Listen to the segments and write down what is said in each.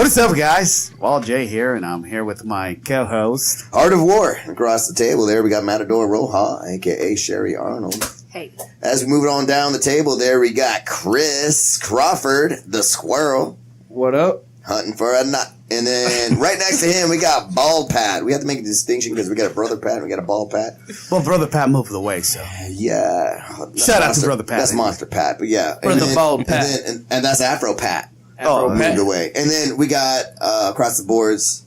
What's up, guys? Well, Jay here, and I'm here with my co-host. Art of War. Across the table there, we got Matador Roja, a.k.a. Shary Arnold. Hey. As we move on down the table there, we got Chris Crawford, the squirrel. What up? Hunting for a nut. And then right next to him, we got Bald Pat. We have to make a distinction because we got a Brother Pat and we got a Bald Pat. Well, Brother Pat moved away, so. Yeah. Shout out to Brother Pat. That's Monster Pat, but yeah. Brother Bald Pat. And that's Afro Pat. Oh, moved away. And then we got across the boards,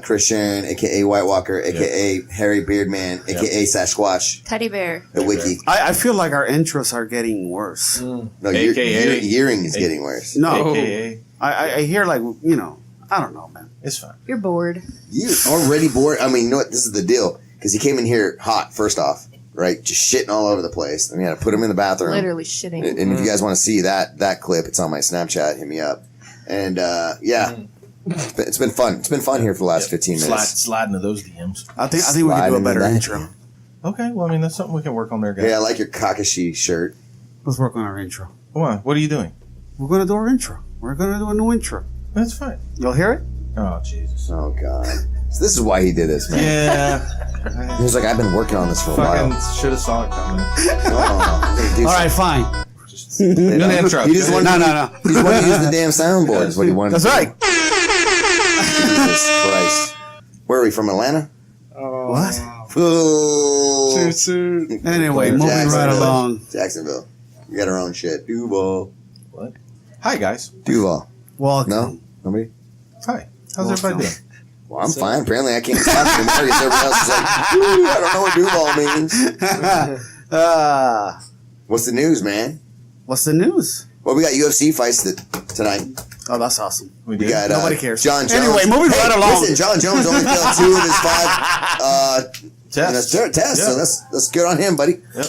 Christian, a.k.a. White Walker, a.k.a. Hairy Beardman, a.k.a. Sasquatch. Teddy Bear. The Wiki. I feel like our intros are getting worse. No, your hearing is getting worse. No. AKA. I hear like, I don't know, man. It's fine. You're bored. You already bored? I mean, you know what? This is the deal. Because he came in here hot, first off, right? Just shitting all over the place. And we had to put him in the bathroom. Literally shitting. And if you guys want to see that clip, it's on my Snapchat. Hit me up. And, it's been fun. It's been fun here for the last 15 minutes. Slide into those DMs. I think we can do a better intro. Okay, well, I mean, that's something we can work on there, guys. Yeah, I like your Kakashi shirt. Let's work on our intro. Why? What are you doing? We're going to do our intro. We're going to do a new intro. That's fine. You'll hear it? Oh, Jesus. Oh, God. So this is why he did this, man. Yeah. He was like, I've been working on this for a while. Fucking should have saw it coming. All right, fine. New intro. He just wanted No. He just wanted to use the damn soundboard is what he wanted. That's right. Jesus Christ. Where are we, from Atlanta? What? Oh. Too soon. Anyway, moving right along. Jacksonville. We got our own shit. Duval. What? Hi, guys. Duval. Welcome. No? Nobody? Hi. How's everybody doing? Well, I'm fine. Apparently, I can't talk to him. Everybody else is like, ooh, I don't know what Duval means. What's the news, man? What's the news? Well, we got UFC fights tonight. Oh, that's awesome. We We got Nobody cares. John Jones. Anyway, moving right along. Listen, John Jones only failed 2 of his 5 Tests. tests. Yeah. So that's good on him, buddy. Yep.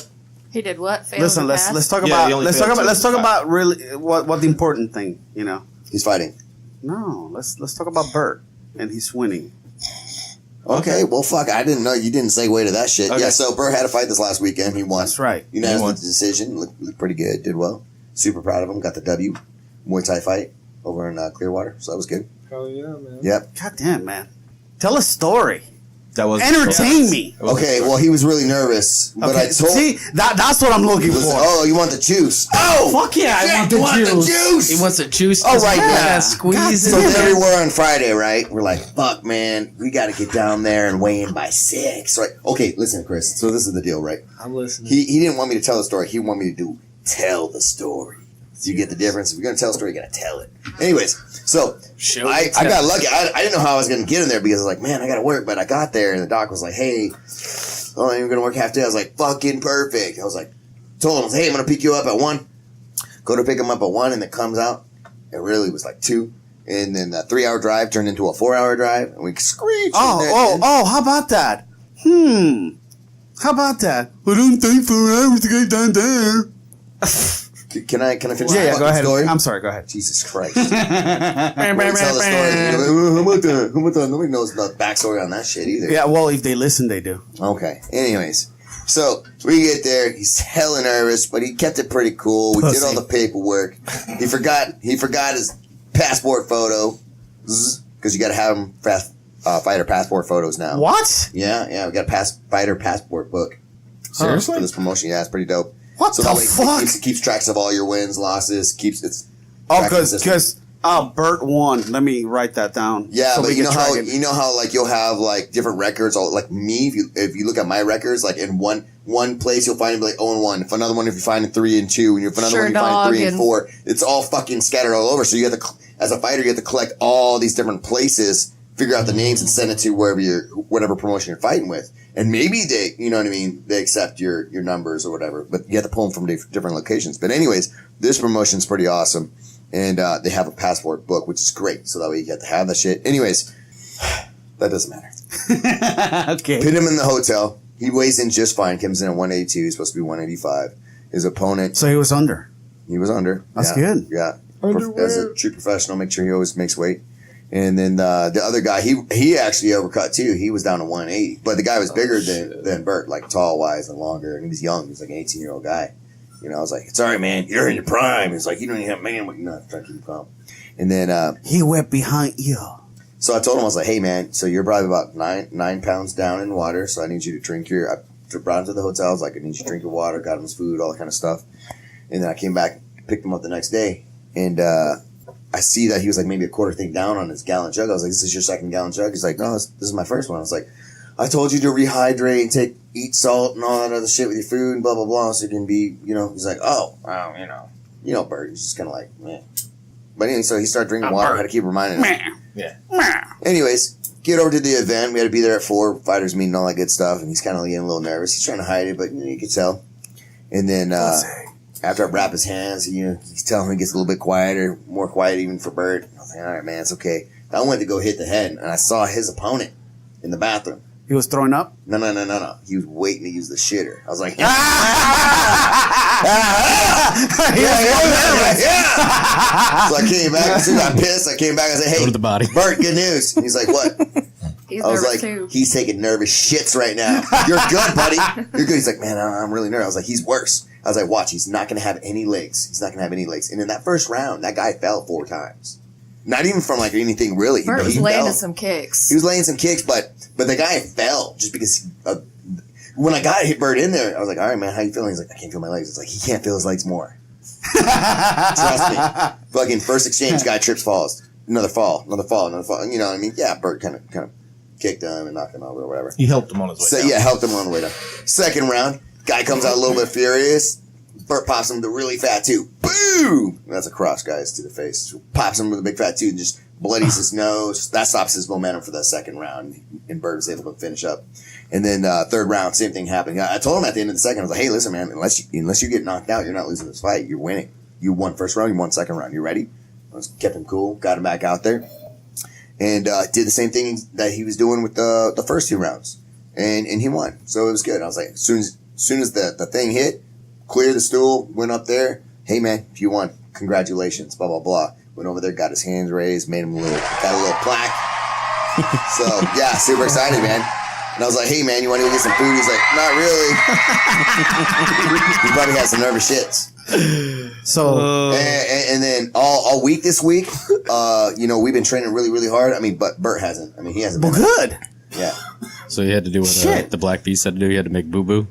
He did what? Failed Listen, to pass? let's talk Yeah, about he only let's failed talk 2 about really what the important thing, He's fighting. No, let's talk about Bert and he's winning. Okay, well, fuck. I didn't know you didn't segue to that shit. Okay. Yeah, so Burr had a fight this last weekend. He won. That's right. Unanimous He won. decision. Looked pretty good. Did well. Super proud of him. Got the W. Muay Thai fight over in Clearwater. So that was good. Hell yeah, man. Yep. God damn, man. Tell a story. That was Entertain me. Okay, well, he was really nervous. But I told See, that's what I'm looking for. Oh, you want the juice? Oh, fuck yeah, I want the juice. juice. He wants a juice. Oh, right, yeah. Squeeze So it. there we were on Friday, right? We're like, fuck, man, we got to get down there and weigh in by 6. Right? Okay, listen, Chris. So this is the deal, right? I'm listening. He didn't want me to tell the story. He wanted me to tell the story. So you get the difference. If you're going to tell a story, you got to tell it. Anyways, so I got lucky. I didn't know how I was going to get in there because I was like, man, I got to work. But I got there and the doc was like, hey, I'm even going to work half day. I was like, fucking perfect. I was like, told him, hey, I'm going to pick you up at 1. Go to pick him up at 1 and it comes out. It really was like 2. And then the 3-hour drive turned into a 4-hour drive. And we screeched. How about that? How about that? I don't take 4 hours to get down there. Can I finish Yeah, the go ahead. story? I'm sorry, go ahead. Jesus Christ. Tell the story. How about that? Nobody knows the backstory on that shit either. Yeah, well, if they listen, they do. Okay. Anyways, so we get there. He's hella nervous, but he kept it pretty cool. We did all the paperwork. He forgot his passport photo because you got to have him fighter passport photos now. What? Yeah. We got a fighter passport book. Seriously? For this promotion, yeah, it's pretty dope. What So the that way fuck? it keeps tracks of all your wins, losses. It's Oh, tracking system. because Bert won. Let me write that down. Yeah, so but we you can know how track it. like you'll have like different records. Like me, if you look at my records, like in one place you'll find like 0-1. If another one, if you find in 3-2, and if another one you find 3-4, it's all fucking scattered all over. So you have to, as a fighter, you have to collect all these different places, figure out the names, and send it to whatever promotion you're fighting with. And maybe they, you know what I mean, they accept your numbers or whatever. But you have to pull them from different locations. But anyways, this promotion's pretty awesome. And they have a passport book, which is great. So that way you get to have that shit. Anyways, that doesn't matter. Okay. Put him in the hotel. He weighs in just fine. Comes in at 182. He's supposed to be 185. His opponent. So he was under. He was under. That's good. Yeah. Underwear. As a true professional, make sure he always makes weight. And then the other guy, he actually overcut too. He was down to 180. But the guy was bigger than Bert, like tall wise and longer. And he was young. He was like an 18-year-old guy. You know, I was like, it's all right, man. You're in your prime. He's like, you don't even have man. No, I'm trying to keep calm. And then he went behind you. So I told him, I was like, hey, man, so you're probably about 9 pounds down in water, so I need you to drink I brought him to the hotel. I was like, I need you to drink your water, got him his food, all that kind of stuff. And then I came back, picked him up the next day, and I see that he was like maybe a quarter thing down on his gallon jug. I was like, this is your second gallon jug? He's like, no, this is my first one. I was like, I told you to rehydrate and eat salt and all that other shit with your food and blah, blah, blah, so you can be, he's like, oh, well, Bert. He's just kind of like, meh. But anyway, so he started drinking water. I had to keep reminding him. Yeah. Anyways, get over to the event. We had to be there at 4, fighters meeting, all that good stuff. And he's kind of getting a little nervous. He's trying to hide it, but you can tell. And then after I wrap his hands, he's telling him he gets a little bit quieter, more quiet even for Bert. I was like, all right, man, it's okay. I went to go hit the head, and I saw his opponent in the bathroom. He was throwing up? No. He was waiting to use the shitter. I was like, yeah. So I came back. As soon as I pissed, I came back. I said, hey, go to the body. Bert, good news. And he's like, what? He's I was nervous like, too. he's taking nervous shits right now. You're good, buddy. You're good. He's like, man, I'm really nervous. I was like, he's worse. I was like, watch, he's not going to have any legs. And in that first round, that guy fell 4 times. Not even from like anything really. Bert was laying some kicks. He was laying some kicks, but the guy fell just because when I got hit Bert in there, I was like, all right, man, how you feeling? He's like, I can't feel my legs. It's like, he can't feel his legs more. Trust me. Fucking first exchange, guy trips, falls. Another fall. You know what I mean? Yeah, Bert kind of kicked him and knocked him over or whatever. He helped him on his way down. Yeah, helped him on the way down. Second round, guy comes out a little bit furious. Bert pops him with a really fat tooth. Boom! That's a cross, guys, to the face. Pops him with a big fat tooth and just bloodies his nose. That stops his momentum for the second round, and Bert was able to finish up. And then third round, same thing happened. I told him at the end of the second, I was like, hey, listen, man, unless you get knocked out, you're not losing this fight. You're winning. You won first round, you won second round. You ready? I kept him cool, got him back out there, and did the same thing that he was doing with the first 2 rounds. And he won. So it was good. I was like, as soon as the thing hit, cleared the stool, went up there. Hey, man, if you won, congratulations, blah, blah, blah. Went over there, got his hands raised, got a little plaque. So, yeah, super excited, man. And I was like, hey, man, you want to go get some food? He's like, not really. He probably had some nervous shits. So, and then all week this week, we've been training really, really hard. I mean, but Bert hasn't. I mean, he hasn't been. Well, good. Yeah. So you had to do what the Black Beast had to do? You had to make boo-boo?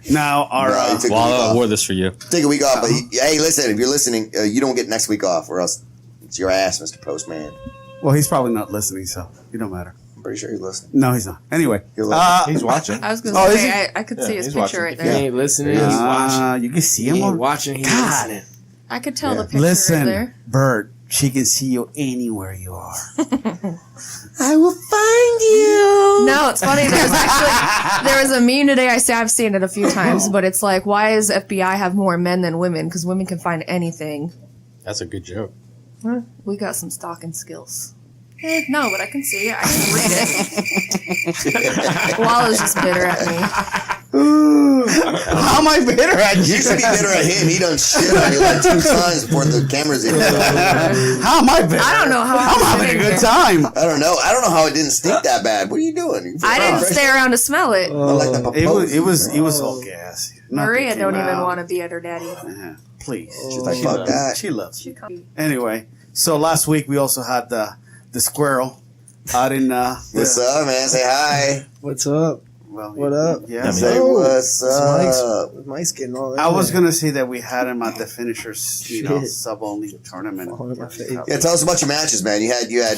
Now, I wore this for you. Take a week off. But hey, listen, if you're listening, you don't get next week off or else it's your ass, Mr. Postman. Well, he's probably not listening, so it don't matter. I'm pretty sure he's listening. No, he's not. Anyway. He's watching. I was going to say, I could see his picture watching. right He there. ain't listening. He's watching. You can see him. He ain't watching. He's listening. I could tell the picture Listen, right there. Bert, she can see you anywhere you are. I will find you. No, it's funny. There was a meme today. I've seen it a few times, but it's like, why does FBI have more men than women? Because women can find anything. That's a good joke. We got some stalking skills. No, but I can see it. I can read it. Walla's just bitter at me. How am I bitter at You you? should be bitter at him. He done shit on you like 2 times before the camera's in. How am I bitter? I don't know how I'm having a good time. I don't know how it didn't stink that bad. What are you doing? I didn't stay around to smell it. Like the It was all gas. Maria don't even want to be at her daddy. Please. She's like, fuck that. She loves you. Anyway, so last week we also had the squirrel out in What's up, man? Say hi. What's up? well, What up? Yeah. Say what's up. Mike's getting all that. I was gonna say that we had him at the finishers, Shit. sub only tournament. All in my face. Yeah, tell us about your matches, man. You had you had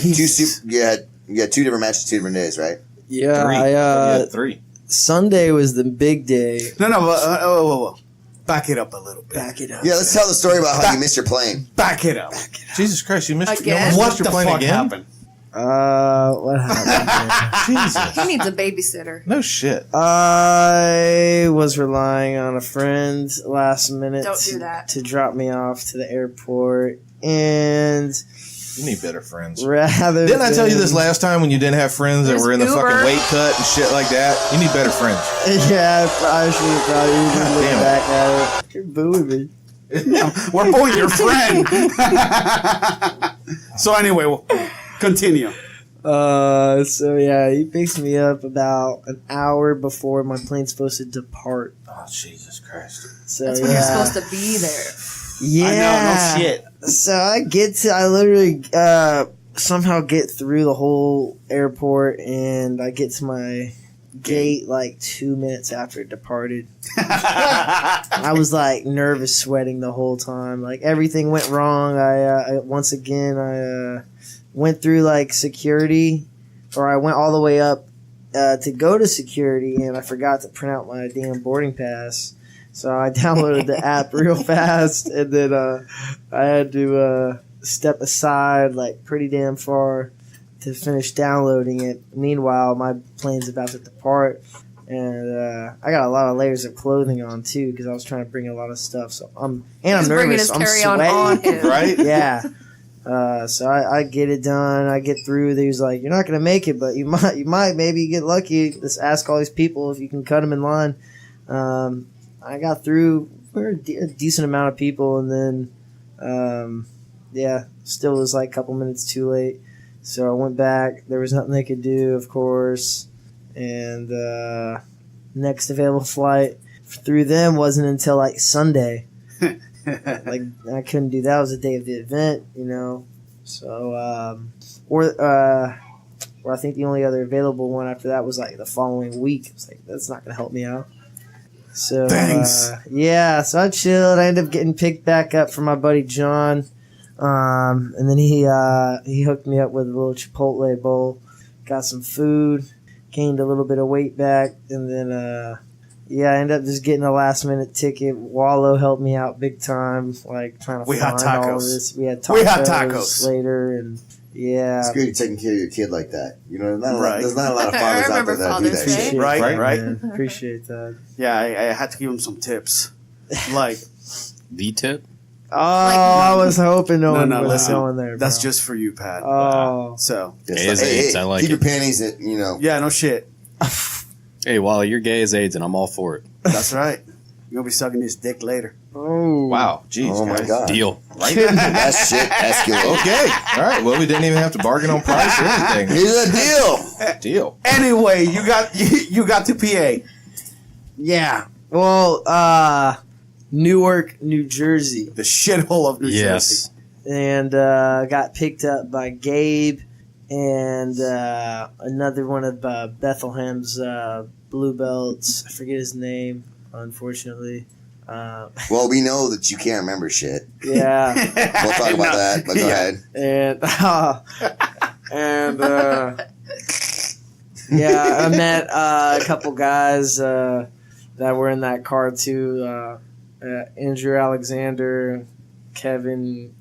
2 different matches, 2 different days, right? Yeah, 3. I 3. Sunday was the big day. No, whoa. Back it up a little bit. Back it up. Yeah, let's tell the story about how you missed your plane. Back it up. Jesus Christ, you missed Again? you What missed the your plane fuck again? happened? What happened? Jesus. He needs a babysitter. No shit. I was relying on a friend last minute Don't do that. to drop me off to the airport, and You need better friends. rather Didn't I tell you than- this last time when you didn't have friends that There's were in the Uber. fucking weight cut and shit like that? You need better friends. Yeah, I should have probably even looked damn it. back at it. You're booing me. We're both your friend. So anyway, continue. So yeah, he picks me up about an hour before my plane's supposed to depart. Oh, Jesus Christ. So That's when yeah, you're supposed to be there. Yeah. I know, no shit. So I literally somehow get through the whole airport, and I get to my gate like 2 minutes after it departed. I was like nervous, sweating the whole time. Like everything went wrong. I once again went through like security, or I went all the way up to go to security, and I forgot to print out my damn boarding pass. So I downloaded the app real fast, and then I had to step aside like pretty damn far to finish downloading it. Meanwhile, my plane's about to depart, and I got a lot of layers of clothing on too because I was trying to bring a lot of stuff. So I'm nervous. I'm sweating. Right? Yeah. So I get it done. I get through. He was like, "You're not gonna make it, but you might maybe get lucky. Just ask all these people if you can cut them in line." I got through for a decent amount of people, and then still was like a couple minutes too late. So I went back. There was nothing they could do, of course, and next available flight through them wasn't until like Sunday. Like I couldn't do that. It was the day of the event, you know. So or I think the only other available one after that was like the following week. I was like, that's not gonna help me out. So Thanks. So I chilled. I ended up getting picked back up from my buddy John, and then he hooked me up with a little Chipotle bowl. Got some food, gained a little bit of weight back, and then I ended up just getting a last minute ticket. Wallow helped me out big time, like trying to find all of this. We had tacos later, and yeah. It's good you're taking care of your kid like that. You know, there's not a lot of fathers out there that do that Father's shit. Day. Right. Man. Appreciate that. Yeah, I had to give him some tips. Like, The tip? Oh, I was hoping no one was listen, going there. Bro. that's just for you, Pat. Oh. So, Gay as AIDS, I like keep your it. panties, you know. yeah, no shit. Hey, Wally, you're gay as AIDS, and I'm all for it. That's right. You're going to be sucking his dick later. Oh. Wow. Jeez, Oh my guys. god. Deal. That shit escalated. Okay. All right. Well, we didn't even have to bargain on price or anything. Here's a deal. Deal. Anyway, you got to PA. Yeah. Well, Newark, New Jersey. The shithole of New Yes. Jersey. And got picked up by Gabe and another one of Bethlehem's blue belts. I forget his name, unfortunately. Well, we know that you can't remember shit. Yeah. We'll talk about that, but go ahead. And I met a couple guys that were in that car too. Andrew Alexander, Kevin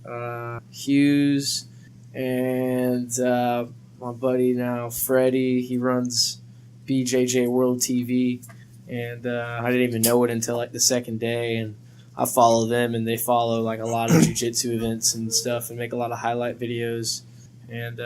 Hughes, and my buddy now Freddie. He runs BJJ World TV, and I didn't even know it until like the second day, and I follow them, and they follow like a lot of jiu-jitsu events and stuff, and make a lot of highlight videos. And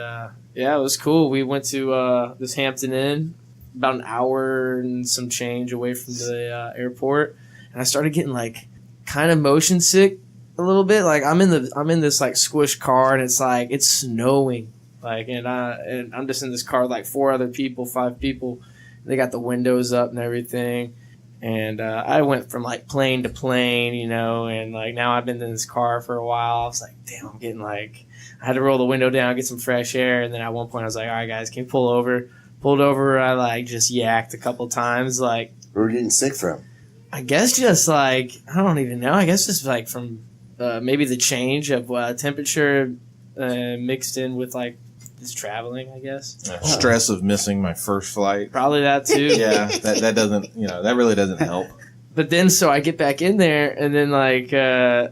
it was cool. We went to this Hampton Inn, about an hour and some change away from the airport, and I started getting like kind of motion sick a little bit. Like I'm in this like squish car, and it's snowing. Like and I'm just in this car with like 5 people. They got the windows up and everything. And I went from like plane to plane, you know, and like now I've been in this car for a while. I was like, damn, I'm getting like, I had to roll the window down, get some fresh air. And then at one point I was like, all right, guys, can you pull over? Pulled over. I like just yacked a couple times. Like, Where are you getting sick from? I guess just like, I don't even know. I guess just like from maybe the change of temperature mixed in with like this traveling, I guess. Stress of missing my first flight. Probably that too. Yeah, that doesn't, that really doesn't help. But then, so I get back in there, and then, like, I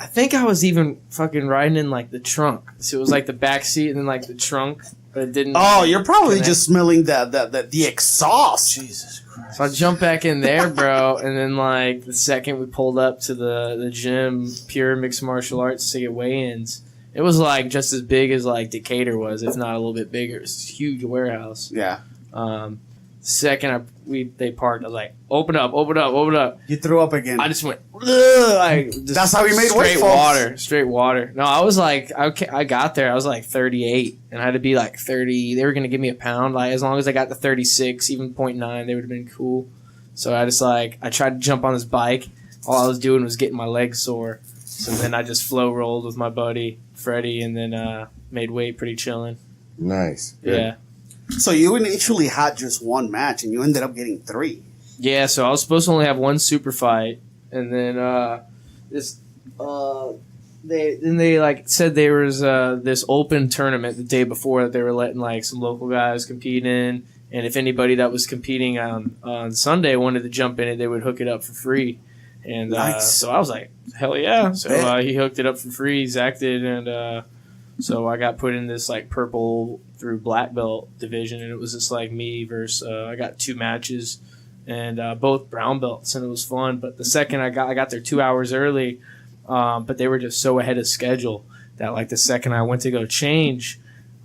think I was even fucking riding in, like, the trunk. So it was, like, the back seat and then, like, the trunk, but it didn't. Oh, you're probably just smelling the exhaust. Jesus Christ. So I jumped back in there, bro, and then, like, the second we pulled up to the gym, Pure Mixed Martial Arts, to get weigh-ins, it was, like, just as big as, like, Decatur was, if not a little bit bigger. It's a huge warehouse. Yeah. Second they parked, I was like, open up. You threw up again. I just went, like, just That's how we made weight, straight water. No, I was like, I got there, I was like 38, and I had to be like 30. They were going to give me a pound. Like, as long as I got to 36, even 0.9, they would have been cool. So I just like, I tried to jump on this bike. All I was doing was getting my legs sore. So then I just flow rolled with my buddy Freddie, and then made weight pretty chilling. Nice. Good. Yeah. So you initially had just one match, and you ended up getting 3. Yeah, so I was supposed to only have one super fight, and then they like said there was this open tournament the day before that they were letting like some local guys compete in, and if anybody that was competing on Sunday wanted to jump in it, they would hook it up for free. And Nice. So I was like, hell yeah! So he hooked it up for free, Zach did, and so I got put in this like purple through black belt division, and it was just like me versus I got 2 matches. And both brown belts, and it was fun. But the second I got there 2 hours early, but they were just so ahead of schedule that like the second I went to go change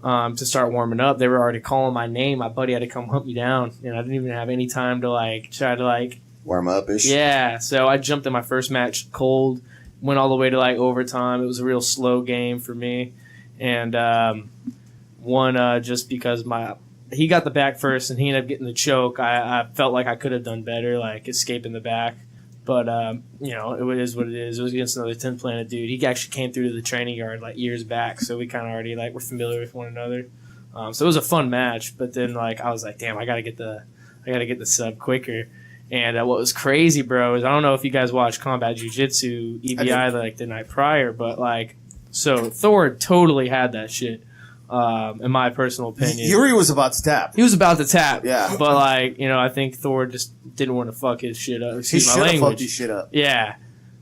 to start warming up, they were already calling my name. My buddy had to come hunt me down, and I didn't even have any time to like try to like Warm up ish. yeah. So I jumped in my first match cold, went all the way to like overtime. It was a real slow game for me, and won just because he got the back first, and he ended up getting the choke. I felt like I could have done better, like escaping the back. But, it is what it is. It was against another 10th Planet dude. He actually came through to the training yard, like, years back, so we kind of already, like, were familiar with one another. So it was a fun match, but then, like, I was like, damn, I gotta get the sub quicker. And what was crazy, bro, is I don't know if you guys watched Combat Jiu-Jitsu EBI, like, the night prior, but, like, so Thor totally had that shit. In my personal opinion, Yuri was about to tap. he was about to tap. Yeah. But like, I think Thor just didn't want to fuck his shit up. He Excuse my should have fucked language. his shit up. Yeah.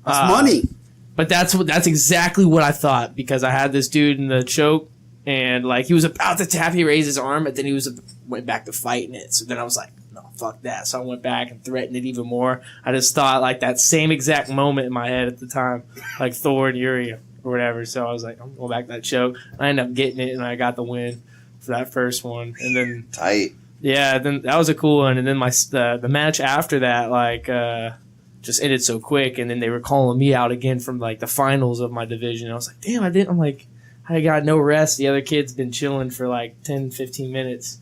That's money. But that's exactly what I thought, because I had this dude in the choke, and like he was about to tap, he raised his arm, but then he went back to fighting it. So then I was like, no, fuck that. So I went back and threatened it even more. I just thought like that same exact moment in my head at the time, like Thor and Yuri or whatever. So I was like, I'm going back to that choke. I ended up getting it, and I got the win for that first one. And then Tight. yeah, then that was a cool one. And then the match after that, like, just ended so quick. And then they were calling me out again from like the finals of my division. I was like, damn, I got no rest. The other kid's been chilling for like 10, 15 minutes.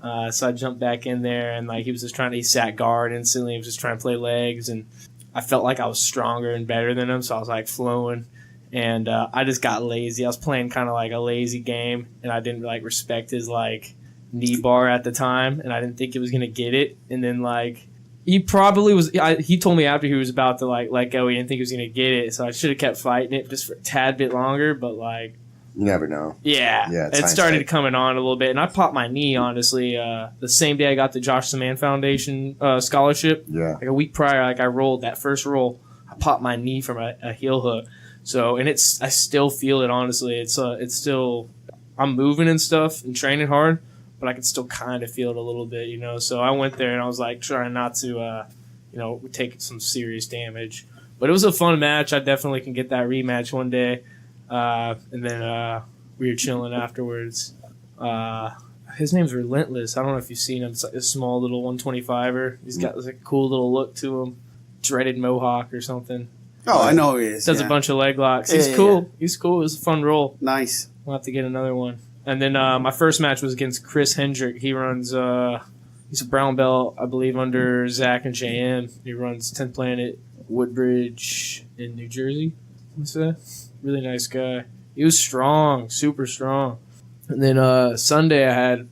So I jumped back in there, and like he sat guard instantly. He was just trying to play legs, and I felt like I was stronger and better than him. So I was like flowing. And I just got lazy. I was playing kind of like a lazy game, and I didn't like respect his like knee bar at the time, and I didn't think he was gonna get it. And then like he probably was. He told me after he was about to like let go, he didn't think he was gonna get it. So I should have kept fighting it just for a tad bit longer. But like You never know. yeah, it started coming on a little bit, and I popped my knee honestly the same day I got the Josh Saman Foundation scholarship. Yeah. Like a week prior, like I rolled that first roll, I popped my knee from a heel hook. So, and I still feel it, honestly. It's still, I'm moving and stuff and training hard, but I can still kind of feel it a little bit, So I went there and I was like trying not to, take some serious damage. But it was a fun match. I definitely can get that rematch one day. And then we were chilling afterwards. His name's Relentless. I don't know if you've seen him. It's like a small little 125er. He's got like a cool little look to him. Dreaded mohawk or something. Oh, I know he is. Does a bunch of leg locks. He's cool. Yeah. He's cool. It was a fun roll. Nice. We'll have to get another one. And then my first match was against Chris Hendrick. He runs, he's a brown belt, I believe, under Zach and JM. He runs 10th Planet Woodbridge in New Jersey. What's that? Really nice guy. He was strong, super strong. And then Sunday I had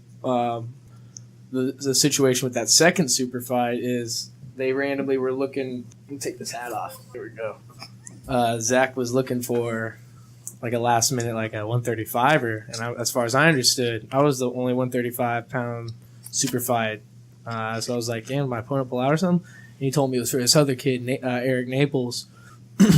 the situation with that second super fight is they randomly were looking. Let me take this hat off. Here we go. Zach was looking for like a last minute, like a 135er, and as far as I understood, I was the only 135-pound super fight. So I was like, "Damn, my opponent pull out or something?" And he told me it was for this other kid, Eric Naples.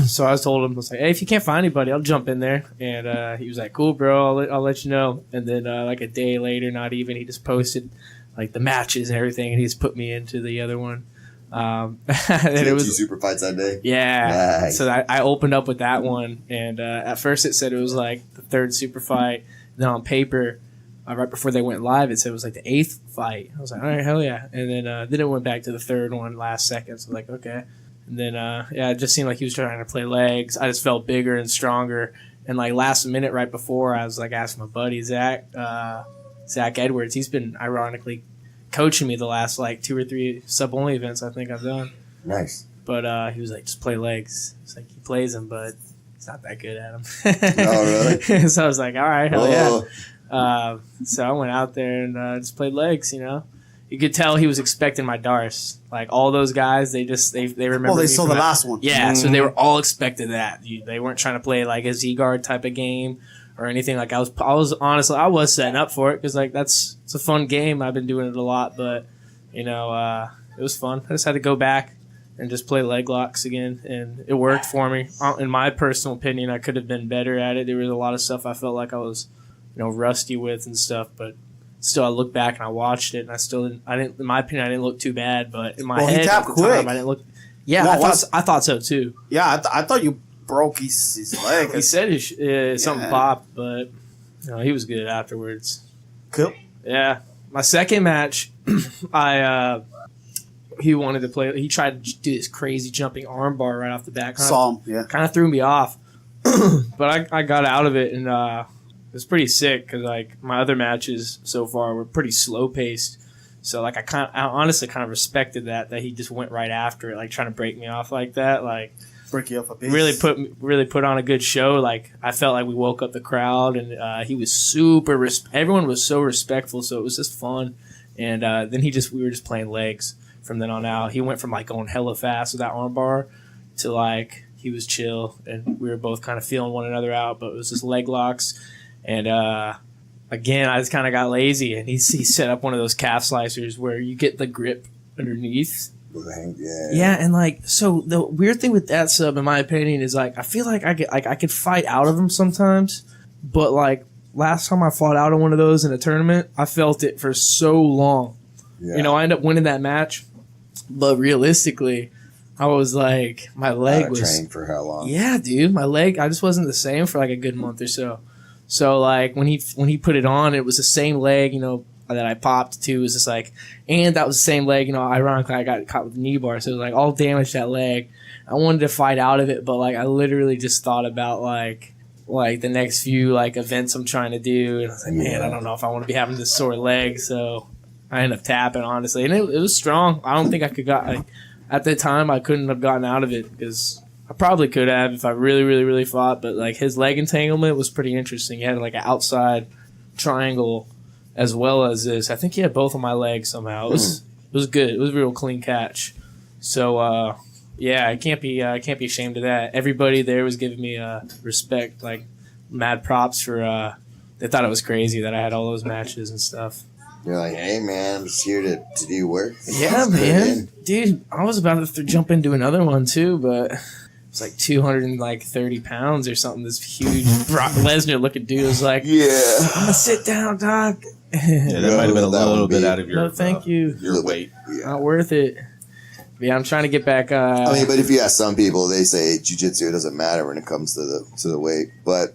So I told him, I was like, "Hey, if you can't find anybody, I'll jump in there." And he was like, "Cool, bro. I'll let you know." And then like a day later, not even, he just posted like the matches and everything, and he just put me into the other one. And it was 2 super fights that day. Yeah. Nice. So I opened up with that one, and at first it said it was like the 3rd super fight. And then on paper, right before they went live, it said it was like the 8th fight. I was like, all right, hell yeah. And then it went back to the 3rd one last second. So like, okay. And then it just seemed like he was trying to play legs. I just felt bigger and stronger. And like last minute, right before, I was like asking my buddy Zach Edwards. He's been ironically coaching me the last like 2 or 3 sub-only events I think I've done. Nice. But he was like, just play legs. It's like he plays them, but he's not that good at them. Oh, really? So I was like, all right, hell yeah. So I went out there and just played legs, you know. You could tell he was expecting my Darce. Like, all those guys, they remember. Oh, they me saw from the that. last one. Yeah, so they were all expecting that. They weren't trying to play like a Z-Guard type of game or anything. Like, I was honestly, I was setting up for it because, like, it's a fun game. I've been doing it a lot, but, you know, it was fun. I just had to go back and just play leg locks again, and it worked for me. In my personal opinion, I could have been better at it. There was a lot of stuff I felt like I was, you know, rusty with and stuff, but still, I look back and I watched it, and I didn't. In my opinion, I didn't look too bad, but in my head he tapped at the quick. time, I didn't look. Yeah, Well, I thought so too. Yeah, I thought you broke his leg. He said something popped, but you know, he was good afterwards. Cool. Yeah, my second match, he wanted to play. He tried to do this crazy jumping armbar right off the bat. Saw him, yeah. Kind of threw me off, but I got out of it, and it was pretty sick because like my other matches so far were pretty slow paced. So like I honestly kind of respected that he just went right after it, like trying to break me off like that, like Break you off a piece. really put on a good show. Like I felt like we woke up the crowd, and he was super. Everyone was so respectful, so it was just fun. And then we were just playing legs from then on out. He went from like going hella fast with that armbar to like he was chill, and we were both kind of feeling one another out. But it was just leg locks, and again I just kind of got lazy, and he set up one of those calf slicers where you get the grip underneath. Yeah, and like so the weird thing with that sub, in my opinion, is like I feel like I could fight out of them sometimes, but like last time I fought out of one of those in a tournament, I felt it for so long. Yeah. You know, I ended up winning that match, but realistically, I was like my leg was trained for how long? Yeah, dude, my leg I just wasn't the same for like a good month or so. So like when he put it on, it was the same leg, you know, that I popped to. It was just like, and that was the same leg, you know, ironically I got caught with the knee bar, so it was like all damaged that leg. I wanted to fight out of it, but like I literally just thought about like the next few like events I'm trying to do, and I was like, man, I don't know if I want to be having this sore leg, so I ended up tapping, honestly, and it was strong. I don't think I could at the time I couldn't have gotten out of it because I probably could have if I really, really, really fought, but like his leg entanglement was pretty interesting. He had like an outside triangle as well as this. I think he had both of my legs somehow. It was good. It was a real clean catch. So yeah, I can't be ashamed of that. Everybody there was giving me respect, like mad props for. They thought it was crazy that I had all those matches and stuff. You're like, hey man, I'm just here to do work. Yeah, man, dude, I was about to jump into another one too, but it's like 230 pounds or something. This huge Brock Lesnar looking dude was like, yeah, I'm gonna sit down, dog. Yeah, that might have been a little bit out of your no, thank you. Your weight. Yeah. Not worth it. Yeah, I'm trying to get back. I mean, but if you ask some people, they say jiu-jitsu, it doesn't matter when it comes to the weight, but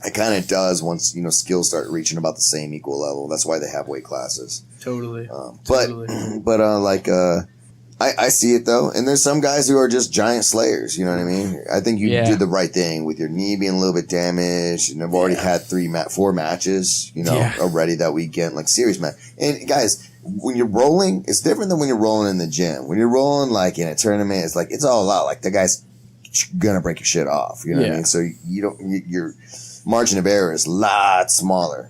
it kind of does once skills start reaching about the same equal level. That's why they have weight classes. Totally. I see it though, and there's some guys who are just giant slayers. You know what I mean? I think you did the right thing with your knee being a little bit damaged, and I've already had 4 matches, already that weekend, like serious match. And guys, when you're rolling, it's different than when you're rolling in the gym. When you're rolling like in a tournament, it's like it's all out. Like the guy's gonna break your shit off. You know what I mean? So your margin of error is a lot smaller.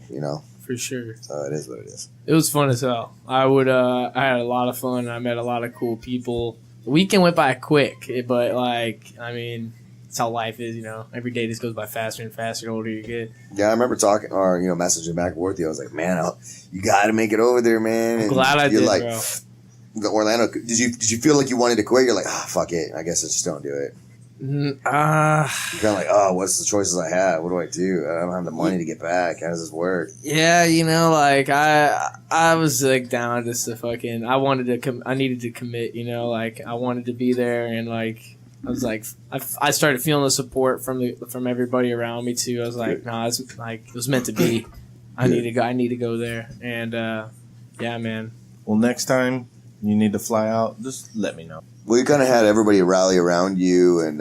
For sure. So it is what it is. It was fun as hell. I had a lot of fun. I met a lot of cool people. The weekend went by quick, but it's how life is, Every day just goes by faster and faster the older you get. Yeah, I remember talking or messaging back and forth. I was like, man, you got to make it over there, man. I'm glad I did, like, bro. The Orlando. Did you feel like you wanted to quit? You're like, fuck it. I guess I just don't do it. You're kind of like, what's the choices I have? What do I do? I don't have the money to get back. How does this work? Yeah, I was like down just to fucking. I needed to commit. I wanted to be there, and like I was like, I started feeling the support from everybody around me too. I was like, nah, it's like it was meant to be. I need to go there, and yeah, man. Well, next time you need to fly out, just let me know. Well, you kind of had everybody rally around you, and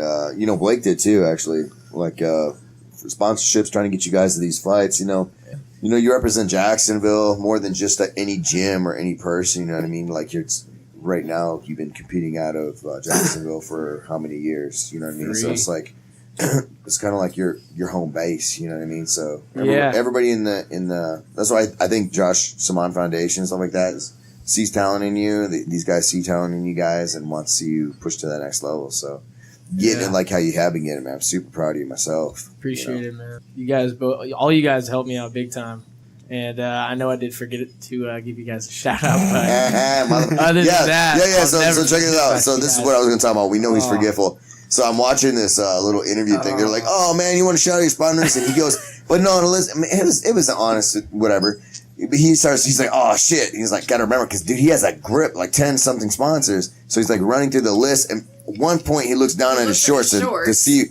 Blake did too, actually. Like for sponsorships, trying to get you guys to these fights. You represent Jacksonville more than just any gym or any person. You know what I mean? Like right now, you've been competing out of Jacksonville for how many years? You know what I mean? 3. So it's like it's kind of like your home base. You know what I mean? So Yeah. everybody in the that's why I think Josh Saman Foundation and stuff like that sees talent in you. These guys see talent in you guys and want to see you push to that next level. So getting it like how you have been getting, man. I'm super proud of you myself. Appreciate it, man. You guys both, all you guys helped me out big time. And I know I did forget to give you guys a shout out, but other than that, So check it out. So this is what I was going to talk about. We know he's forgetful. So I'm watching this little interview thing. They're like, "Oh man, you want to shout out your sponsors?" And he goes, "But no, listen, it was honest, whatever." He's like, "Oh shit!" He's like, "Gotta remember, because dude, he has that grip, like 10 something sponsors." So he's like running through the list, and at one point he looks down at his shorts to see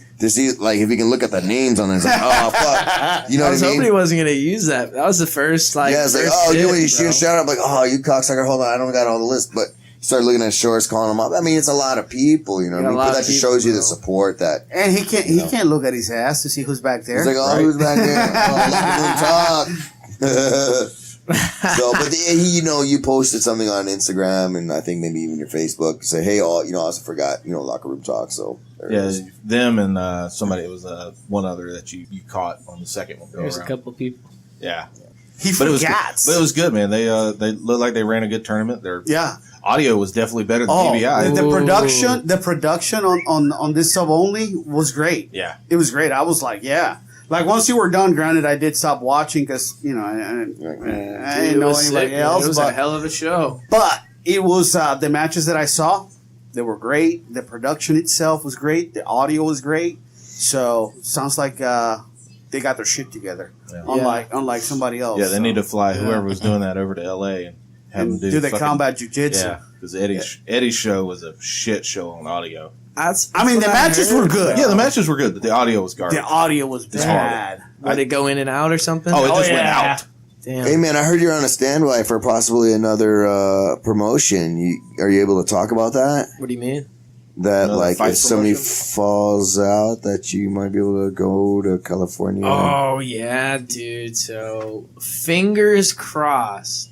like if he can look at the names on it. He's like, "Oh fuck," you know what I mean? I was hoping he wasn't gonna use that. That was the first like. Yeah, it's like, "Oh, you shoot a shout out." I'm like, "Oh, you cocksucker, hold on, I don't got all the list," but. Start looking at shorts, calling them up. I mean, it's a lot of people, you know. What I mean, but that just shows you the support that. And he can't look at his ass to see who's back there. He's like, "Oh, who's back there? Oh, let me talk." So, but you posted something on Instagram and I think maybe even your Facebook. Say, "Hey, all, I also forgot, locker room talk." So them and somebody. It was one other that you caught on the second one. There's a couple of people. Yeah, he forgets. But it was good, man. They looked like they ran a good tournament. Audio was definitely better than DVI. The production on this sub only was great. Yeah, it was great. I was like, yeah. Like once you were done, granted, I did stop watching because I didn't know anybody else. It was a hell of a show. But it was the matches that I saw. They were great. The production itself was great. The audio was great. So sounds like they got their shit together. Yeah. Unlike somebody else. Yeah, they need to fly whoever was doing that over to LA and do the combat jiu-jitsu. Yeah, because Eddie's show was a shit show on audio. The matches were good. Yeah, the matches were good, but the audio was garbage. The audio was bad. Did it go in and out or something? Oh, it just went out. Damn. Hey, man, I heard you're on a standby for possibly another promotion. Are you able to talk about that? What do you mean? That, like, if somebody falls out, that you might be able to go to California? Oh, yeah, dude. So, fingers crossed.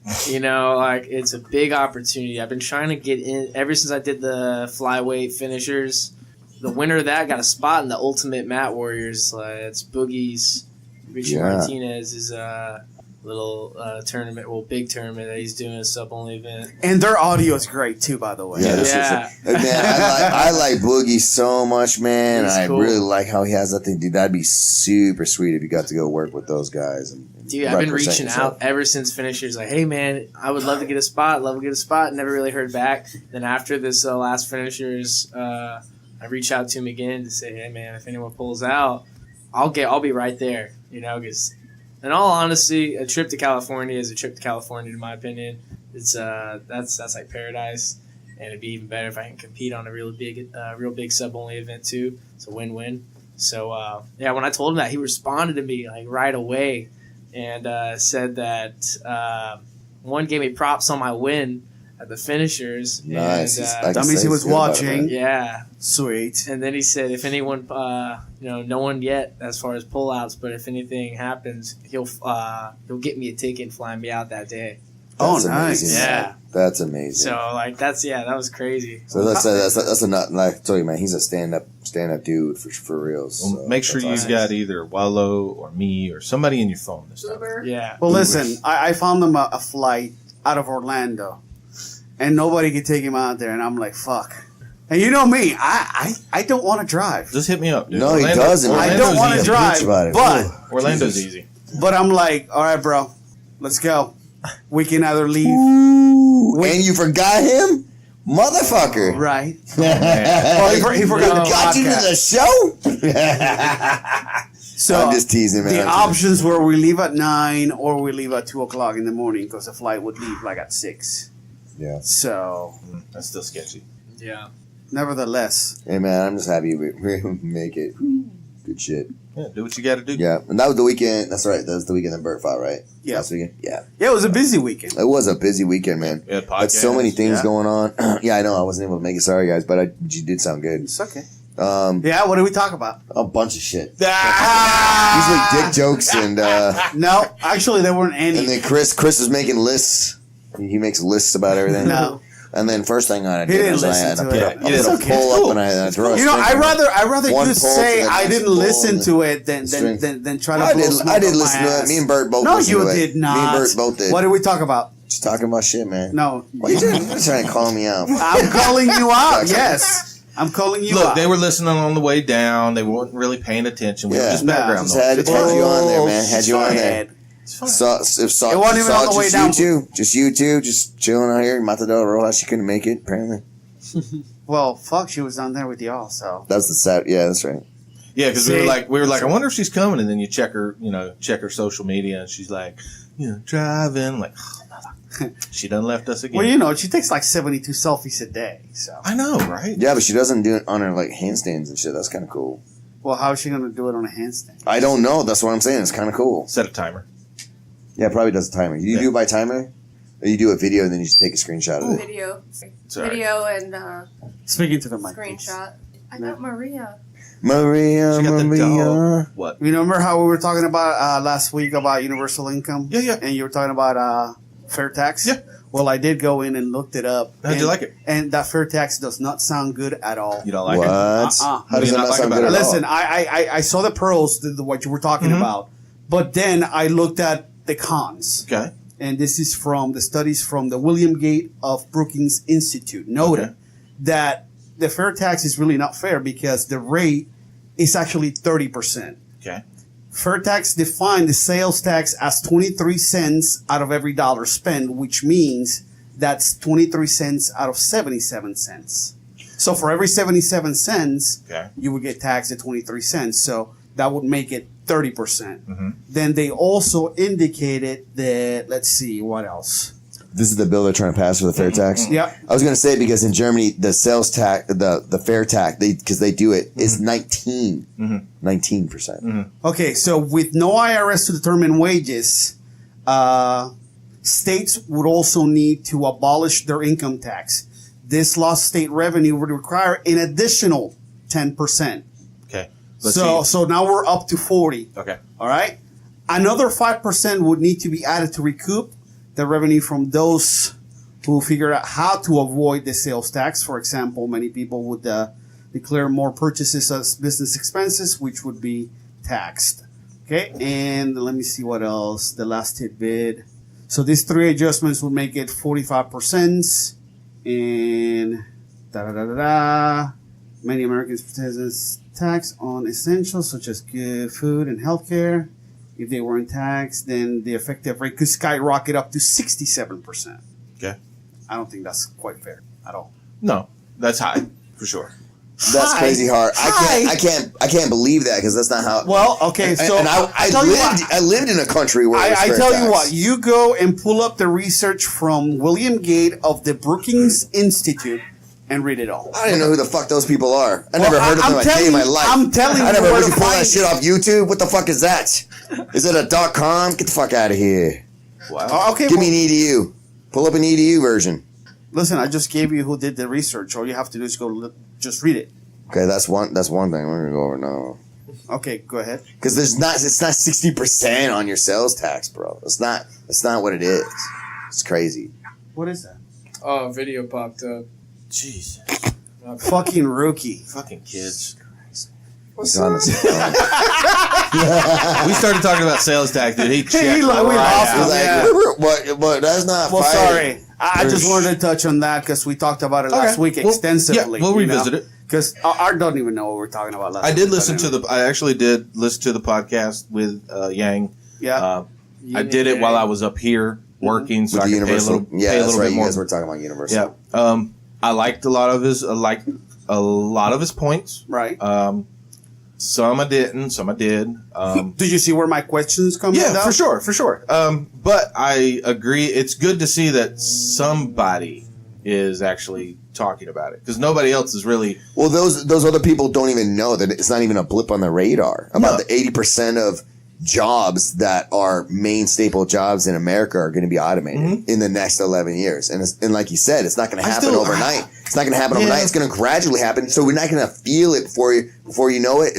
It's a big opportunity. I've been trying to get in ever since I did the flyweight finishers. The winner of that got a spot in the Ultimate Mat Warriors. It's Boogie's. Richie Martinez is little tournament, big tournament that he's doing, a sub-only event. And their audio is great, too, by the way. Yeah. Man, I like Boogie so much, man. I really like how he has that thing. Dude, that'd be super sweet if you got to go work with those guys. Dude, I've been reaching out ever since finishers. Like, hey, man, I would love to get a spot. Never really heard back. Then after this last finishers, I reached out to him again to say, hey, man, if anyone pulls out, I'll be right there. Because in all honesty, a trip to California is a trip to California, in my opinion. It's that's like paradise, and it'd be even better if I can compete on a real big sub only event too. It's a win-win. So when I told him that, he responded to me like right away, and said that one gave me props on my win at the finishers. Nice. And, that means he was watching. Yeah. Sweet. And then he said, if anyone, no one yet as far as pullouts, but if anything happens, he'll get me a ticket and fly me out that day. That's nice. Amazing. Yeah. That's amazing. So that was crazy. So that's a nut. Like I told you, man, he's a stand up dude for real. So make sure you've got either Wallow or me or somebody in your phone this time. Yeah. Well, listen, I found them a flight out of Orlando, and nobody could take him out there, and I'm like, fuck. And you know me, I don't want to drive. Just hit me up, dude. No, he doesn't. I don't want to drive, but Orlando's easy. But I'm like, all right, bro, let's go. We can either leave. And you forgot him? Motherfucker. Right. Oh, he forgot the got you to the show? So I'm just teasing, man. The options were we leave at 9 or we leave at 2 o'clock in the morning because the flight would leave like at 6. Yeah. So. That's still sketchy. Yeah. Nevertheless. Hey, man, I'm just happy we make it. Good shit. Yeah, do what you got to do. Yeah, and that was the weekend. That's right. That was the weekend that Bert fought, right? Yeah. Last weekend? Yeah. Yeah, it was a busy weekend. It was a busy weekend, man. We had Had so many things going on. Yeah, I know. I wasn't able to make it. Sorry, guys, but you did sound good. It's okay. What did we talk about? A bunch of shit. Usually dick jokes and... No, actually, there weren't any. And then Chris was making lists. He makes lists about everything. No. And then first thing I did didn't was I listen had to to put it. a, I put a pull up and I threw a You know, string I on it. rather One you pull say to the I next didn't pull listen and to it than try to blow smoke I did up my listen to it. ass. Me and Bert both No, listened you to it. did not. Me and Bert both did. What did we talk about? Just talking about shit, man. No. Why you trying to call me out? I'm calling you out, yes. I'm calling you out. Look, they were listening on the way down. They weren't really paying attention. We were just background Just noise. had you on there, man. Had you on there. It's fine. It wasn't even on the way down. Just you two, just chilling out here. Matador Rojas, she couldn't make it, apparently. Well, fuck, she was down there with y'all, so. That's the sad. Yeah, that's right. Yeah, because we were like, I wonder if she's coming, and then you check her social media, and she's like, driving, like, oh, no, she done left us again. Well, she takes like 72 selfies a day, so. I know, right? Yeah, but she doesn't do it on her like handstands and shit. That's kind of cool. Well, how is she going to do it on a handstand? I don't know. That's what I'm saying. It's kind of cool. Set a timer. Yeah, it probably does a timer. You do it by timer, or you do a video and then you just take a screenshot of it. Video and Speaking to the mic. screenshot. I got Maria. Maria. She got the dog. What? You remember how we were talking about last week about universal income? Yeah. And you were talking about fair tax? Yeah. Well, I did go in and looked it up. How'd you like it? And that fair tax does not sound good at all. You don't like What? it? How does it not sound good at all? Listen, I saw the pros, what you were talking about, but then I looked at the cons. Okay. And this is from the studies from the William Gate of Brookings Institute. Noted that the fair tax is really not fair because the rate is actually 30%. Okay. Fair tax defined the sales tax as 23 cents out of every dollar spent, which means that's 23 cents out of 77 cents. So for every 77 cents, you would get taxed at 23 cents. So that would make it 30%. Then they also indicated that, let's see, what else? This is the bill they're trying to pass for the fair tax. Yeah. I was going to say because in Germany the sales tax, the fair tax, because they do it, is 19%. Okay, so with no IRS to determine wages, states would also need to abolish their income tax. This lost state revenue would require an additional 10%. Okay. So now we're up to 40. Okay. All right. Another 5% would need to be added to recoup the revenue from those who figure out how to avoid the sales tax. For example, many people would declare more purchases as business expenses, which would be taxed. Okay. And let me see what else. The last tidbit. So these three adjustments would make it 45%. And many Americans citizens tax on essentials such as good food and healthcare. If they weren't taxed, then the effective rate could skyrocket up to 67%. Okay. I don't think that's quite fair at all. No, that's high for sure. That's crazy hard. I can't believe that because that's not how. Well, okay, so and I lived in a country where I tell you what, you go and pull up the research from William Gate of the Brookings Institute and read it all. I don't even know who the fuck those people are. I never heard of them a day in my life. I'm telling you, I never heard you pull find that shit off YouTube. What the fuck is that? Is it a .com? Get the fuck out of here. Wow. Okay, Give me an EDU. Pull up an EDU version. Listen, I just gave you who did the research. All you have to do is just read it. Okay, that's one thing we're gonna go over now. Okay, go ahead. Because it's not 60% on your sales tax, bro. It's not what it is. It's crazy. What is that? Oh, a video popped up. Jeez. Fucking rookie. Fucking kids. He's on his phone. We started talking about sales tax, dude. He checked we lost him. He's like, Yeah. but that's not Well, fighting. sorry. I just wanted to touch on that because we talked about it last week extensively. Yeah, we'll revisit it. Because I don't even know what we're talking about last week. I actually did listen to the podcast with Yang. Yeah. I did it while I was up here working, so With I the could pay a Universal. little, Yeah, pay a that's little right. bit You more. guys were talking about Universal. Yeah. I liked a lot of his points. Right. Some I didn't, some I did. Did you see where my questions come from? Yeah, for sure. But I agree. It's good to see that somebody is actually talking about it because nobody else is really. Well, those other people don't even know that it's not even a blip on the radar about the 80% of jobs that are main staple jobs in America are going to be automated in the next 11 years. And like you said, it's not going to happen overnight. It's not going to happen overnight. It's going to gradually happen. So we're not going to feel it before you know it.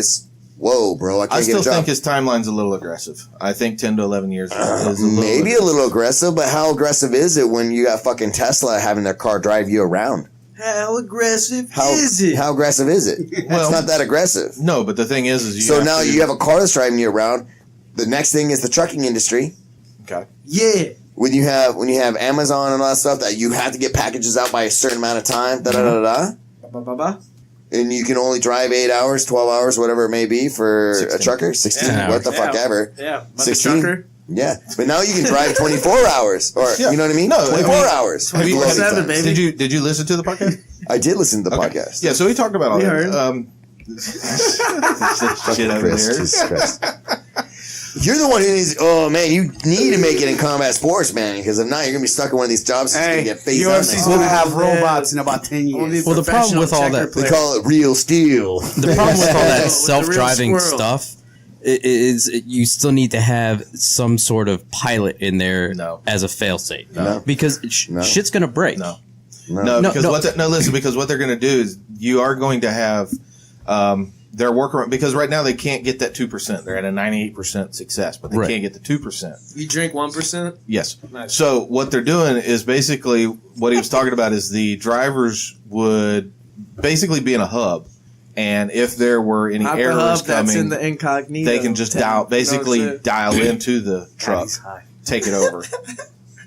whoa, bro, I can't I get still a job. think his timeline's a little aggressive. I think 10 to 11 years is Maybe a little aggressive, but how aggressive is it when you got fucking Tesla having their car drive you around? How aggressive is it? How aggressive is it? Well, it's not that aggressive. No, but the thing is So now you have a car that's driving you around. The next thing is the trucking industry. Okay. Yeah. When you have Amazon and all that stuff that you have to get packages out by a certain amount of time, and you can only drive 8 hours, 12 hours, whatever it may be for 16. a trucker. 16, Yeah. what the fuck ever. Yeah. 16. Yeah, but now you can drive 24 hours, or you know what I mean? No, 24 I mean, hours. have you- Loading 27, times. baby. Did you listen to the podcast? I did listen to the Okay. podcast. Yeah, so he talked about all We that. heard. Shit over Chris, there. Jesus Christ. You're the one who needs. Oh man, you need to make it in combat sports, man. Because if not, you're gonna be stuck in one of these jobs. That's Hey, gonna get phased UFC's out. gonna have man. robots in about 10 years. Well, the problem with all that- They call it real steel. The problem with all that With the real self-driving squirrel. stuff is you still need to have some sort of pilot in there No. as a fail-safe. No. Because No. shit's going to break. No. No. No, because no. listen, because what they're going to do is you are going to have their workaround, because right now they can't get that 2%. They're at a 98% success, but they Right. can't get the 2%. You drink 1%? Yes. Nice. So what they're doing is basically what he was talking about is the drivers would basically be in a hub, and if there were any Not the errors hub that's in coming, the incognito. they can just dial into the truck, take it over,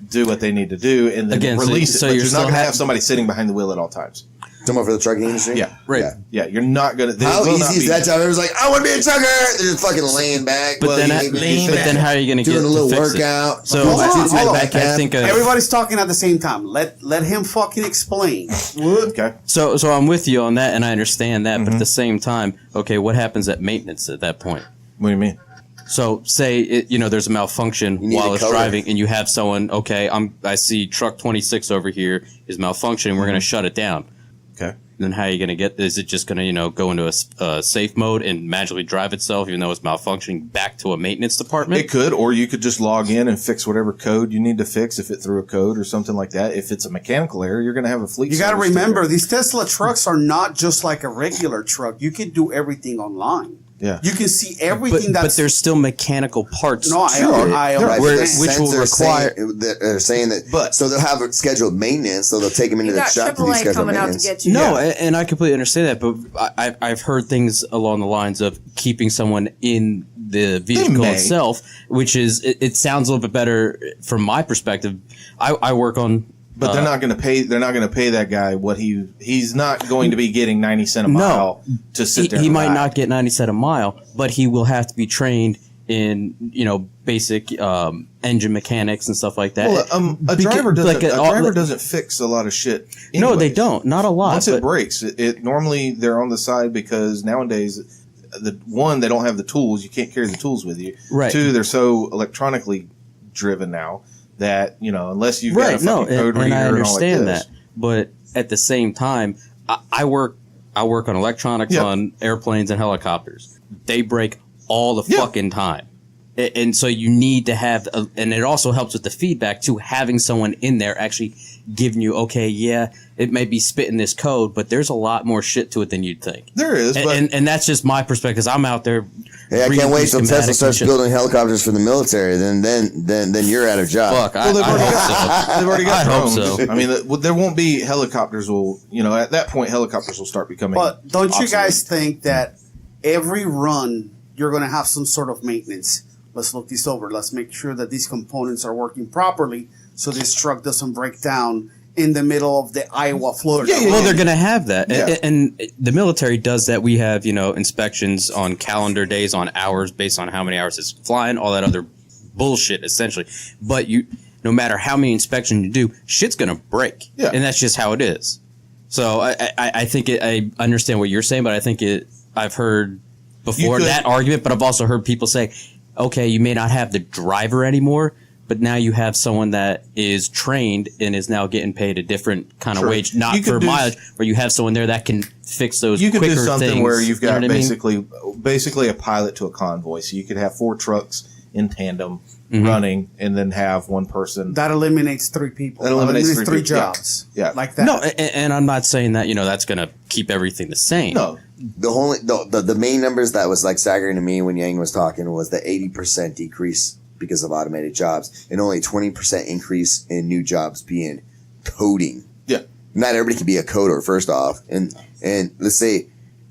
do what they need to do, and then Again, so- release so it. But you're you're not still going to ha- have somebody sitting behind the wheel at all times. Talking about for the trucking industry? Yeah. Right. Yeah. Yeah, you're not going to. How easy is that job? Everyone's like, I want to be a trucker. They're just fucking laying back. But then, laying but back, then how are you going to get doing a to little fix workout. It? So Hold on, hold on. I think Everybody's talking at the same time. Let him fucking explain. Okay. so I'm with you on that, and I understand that. But at the same time, okay, what happens at maintenance at that point? What do you mean? So say there's a malfunction You need while a it's coder. driving, and you have someone. Okay, I see truck 26 over here is malfunctioning. We're going to shut it down. Okay. Then how are you going to get? Is it just going to go into a safe mode and magically drive itself, even though it's malfunctioning, back to a maintenance department? It could, or you could just log in and fix whatever code you need to fix if it threw a code or something like that. If it's a mechanical error, you're going to have a fleet. You got to service remember, there. these Tesla trucks are not just like a regular truck. You can do everything online. Yeah. You can see everything but that's... there's still mechanical parts. No, to it. I Right, understand. which will sensors require- they're saying that. But- so they'll have scheduled maintenance. So they'll take them into You the got shop to do AAA scheduled coming out to maintenance. get you. No, and I completely understand that, but I've heard things along the lines of keeping someone in the vehicle may. itself, which is it sounds a little bit better from my perspective. I work on. But they're not going to pay. They're not going to pay that guy what he's not going to be getting 90 cents a mile to sit there. He and might ride. not get 90 cents a mile, but he will have to be trained in basic engine mechanics and stuff like that. Well, a driver doesn't fix a lot of shit. No, they anyways. don't. Not a lot. Once it breaks, it normally they're on the side because nowadays, they don't have the tools. You can't carry the tools with you. Right. Two, they're so electronically driven now that unless you've got a fucking code reader and I and all like understand this. that. But at the same time, I work on electronics Yep. on airplanes and helicopters. They break all the Yeah. fucking time. And so you need to have, and it also helps with the feedback too, having someone in there actually giving you, okay, yeah, it may be spitting this code, but there's a lot more shit to it than you'd think. There is, but And that's just my perspective, 'cause I'm out there. Hey, I reading can't wait through till Tesla schematics starts and shit. building helicopters for the military. Then you're out of job. Fuck, well, I hope so. they've already got I hope drones. so. I mean, there won't be helicopters. At that point, helicopters will start becoming. But don't you obsolete. guys think that every run you're going to have some sort of maintenance? Let's look this over. Let's make sure that these components are working properly so this truck doesn't break down in the middle of the Iowa, Florida. Well, they're going to have that. Yeah. And the military does that. We have, inspections on calendar days, on hours, based on how many hours it's flying, all that other bullshit, essentially. But no matter how many inspections you do, shit's going to break. Yeah. And that's just how it is. So I think I understand what you're saying, but I think I've heard before could- that argument, but I've also heard people say, okay, you may not have the driver anymore, but now you have someone that is trained and is now getting paid a different kind of Sure. wage, not You could for do- mileage, where you have someone there that can fix those You could quicker do something things. where you've You know got what I mean? basically a pilot to a convoy. So you could have 4 trucks in tandem running, and then have one person. That eliminates 3 people. That eliminates three three people, jobs. Yeah. Like that. No, and I'm not saying that, that's going to keep everything the same. No. The main numbers that was like staggering to me when Yang was talking was the 80% decrease because of automated jobs, and only 20% increase in new jobs being coding. Yeah. Not everybody can be a coder, first off. And let's say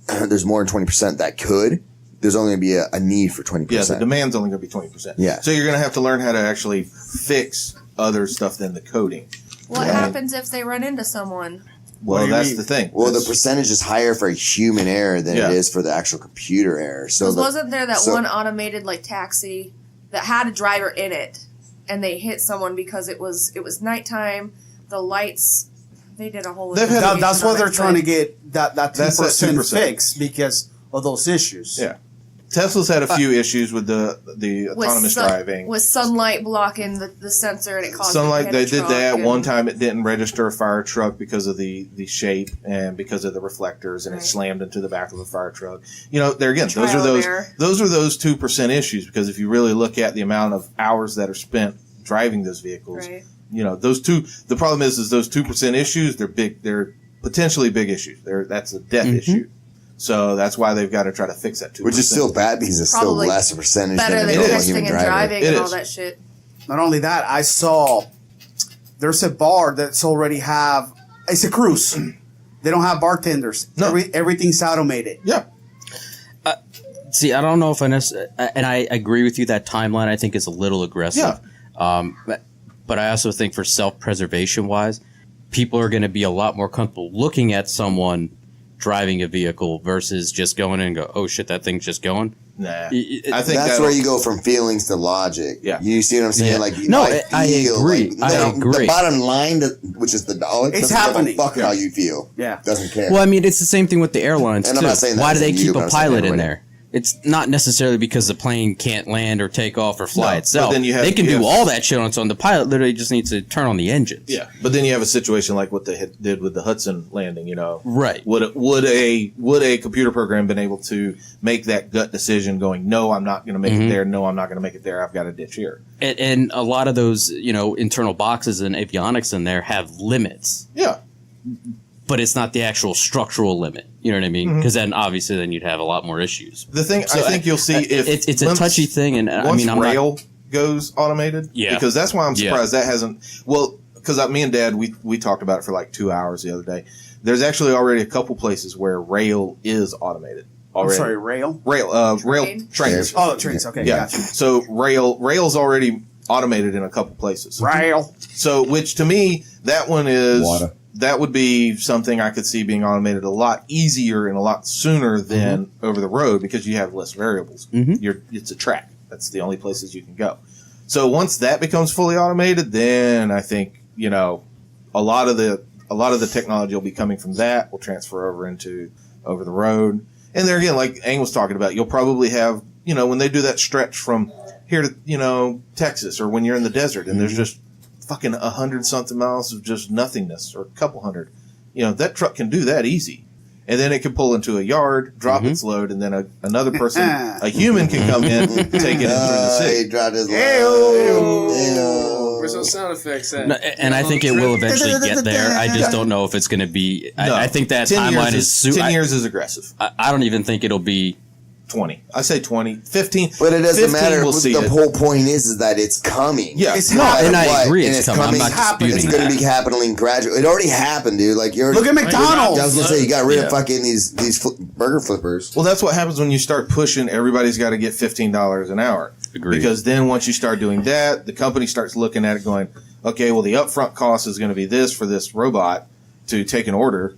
there's more than 20% that could. There's only going to be a need for 20%. Yeah, the demand's only going to be 20%. Yeah. So you're going to have to learn how to actually fix other stuff than the coding. What happens if they run into someone? Well, that's the thing. Well, the percentage is higher for human error than it is for the actual computer error. So Wasn't there that one automated taxi that had a driver in it, and they hit someone because it was nighttime, the lights. They did a whole. That's why they're trying to get that 2% 2%. fixed because of those issues. Yeah. Tesla's had a few issues with the autonomous driving. With sunlight blocking the sensor, and it caused Sunlight, they did that. and One time it didn't register a fire truck because of the shape and because of the reflectors, and it slammed into the back of a fire truck. There again, those are those 2% issues, because if you really look at the amount of hours that are spent driving those vehicles, those two, the problem is those 2% issues, they're big, they're potentially big issues. That's a death issue. So that's why they've got to try to fix that 2%. Which is still bad because it's still less a percentage than a normal human driver. Driving and all that shit. Not only that, I saw there's a bar that's already it's a cruise. They don't have bartenders. No. Everything's automated. Yeah. See, I don't know if and I agree with you that timeline I think is a little aggressive. Yeah. But I also think for self-preservation wise, people are going to be a lot more comfortable looking at someone driving a vehicle versus just going in and go, oh shit, that thing's just going. Nah. I think that's where you go from feelings to logic. Yeah. You see what I'm saying? Yeah. Like, I agree. I agree. The bottom line, which is the dollar, It's doesn't give a happening. fuck how you feel. Yeah. Doesn't care. Well, I mean, it's the same thing with the airlines And too. I'm not saying that Why do as they in keep you, but a I'm saying pilot in everybody. there? It's not necessarily because the plane can't land or take off or fly No, itself. but then They can do all that shit on its own. The pilot literally just needs to turn on the engines. Yeah, but then you have a situation like what they did with the Hudson landing. Right? Would a computer program been able to make that gut decision, going, no, I'm not going to make it there. No, I'm not going to make it there. I've got a ditch here. And a lot of those, internal boxes and avionics in there have limits. Yeah. But it's not the actual structural limit. You know what I mean? Because then obviously you'd have a lot more issues. The thing I think you'll see if it's a touchy thing, and I mean, rail goes automated, because that's why I'm surprised that hasn't. Well, because me and Dad we talked about it for like 2 hours the other day. There's actually already a couple places where rail is automated already. I'm sorry, rail trains. Oh, trains. Okay, Yeah. gotcha. So rail's already automated in a couple places. Rail. So, which to me, that one is Water. That would be something I could see being automated a lot easier and a lot sooner than over the road, because you have less variables. It's a track. That's the only places you can go. So once that becomes fully automated, then I think a lot of the technology will be coming from that will transfer over into over the road. And there again, like Ang was talking about, you'll probably have when they do that stretch from here to Texas, or when you're in the desert and there's just fucking 100-something miles of just nothingness, or a couple hundred. That truck can do that easy. And then it can pull into a yard, drop its load, and then another person, a human, can come in, take it in through the city. He dropped his Where's those sound effects at? No, and I think it will eventually get there. I just don't know if it's going to be. I think that 10 timeline years is 10 years is aggressive. I don't even think it'll be 20. I say 20. 15. But it doesn't 15 matter. We'll see The it. whole point is that it's coming. Yeah. It's no, happening. and I What? agree. And It's coming. I'm not disputing It's going to be happening gradually. It already happened, dude. Like Look at McDonald's. I was going to say, you got rid of fucking these burger flippers. Well, that's what happens when you start pushing. Everybody's got to get $15 an hour. Agreed. Because then once you start doing that, the company starts looking at it going, okay, well, the upfront cost is going to be this for this robot to take an order,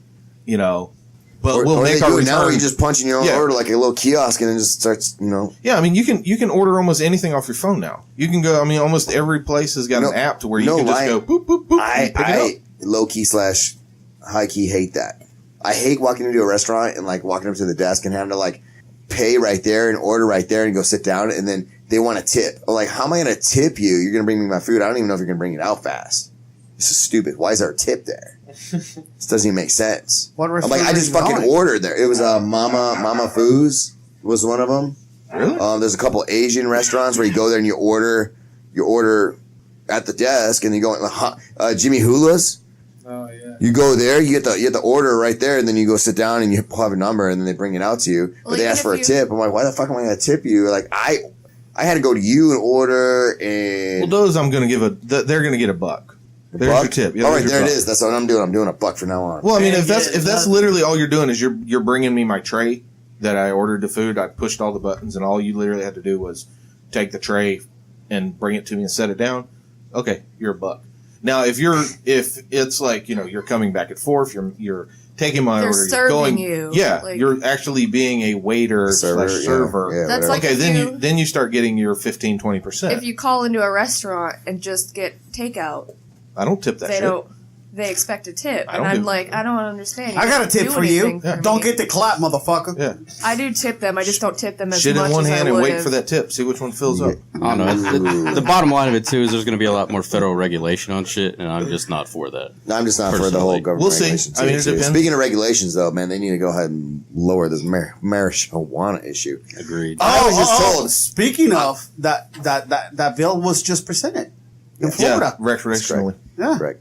but we'll make our return. Now you just punch in your own order like a little kiosk, and it just starts, Yeah, I mean, you can order almost anything off your phone now. You can go. I mean, almost every place has got an app to where you can just go boop boop boop. and pick it up. I low key / high key hate that. I hate walking into a restaurant and like walking up to the desk and having to like pay right there and order right there and go sit down, and then they want a tip. I'm like, how am I going to tip you? You're going to bring me my food. I don't even know if you're going to bring it out fast. This is stupid. Why is there a tip there? This doesn't even make sense. What I'm restaurant like, I just are you fucking going? ordered there. It was Mama Foo's was one of them. Really? There's a couple Asian restaurants where you go there and you order you order at the desk, and you go Jimmy Hula's. Oh yeah. You go there, you get the order right there, and then you go sit down and you have a number, and then they bring it out to you. But they ask for a tip. I'm like, why the fuck am I going to tip you? Like I had to go to you and order, and well, those I'm going to give they're going to get $1. There's your tip. Yeah, all right, there it is. That's what I'm doing. I'm doing $1 from now on. Well, I mean, if that's literally all you're doing is you're bringing me my tray that I ordered the food. I pushed all the buttons, and all you literally had to do was take the tray and bring it to me and set it down. Okay, you're $1. Now, if it's like, you're coming back and forth, you're taking my order, you're going, you're actually being a waiter / server. Yeah, that's like okay, then you start getting your 15-20%. If you call into a restaurant and just get takeout, I don't tip that shit. They expect a tip, and I'm like, I don't understand. I got a tip for you. For don't get the clap, motherfucker. Yeah, I do tip them. I just don't tip them as shit much in one as hand I and would wait for that tip. See which one fills up. I don't know. The bottom line of it too is there's going to be a lot more federal regulation on shit, and I'm just not for that. No, I'm just not for the whole government. We'll see. regulations. I mean, it depends. Speaking of regulations, though, man, they need to go ahead and lower this marijuana issue. Agreed. I was just told. Speaking of that bill was just presented in Florida. Yeah, recreationally. Yeah. Correct.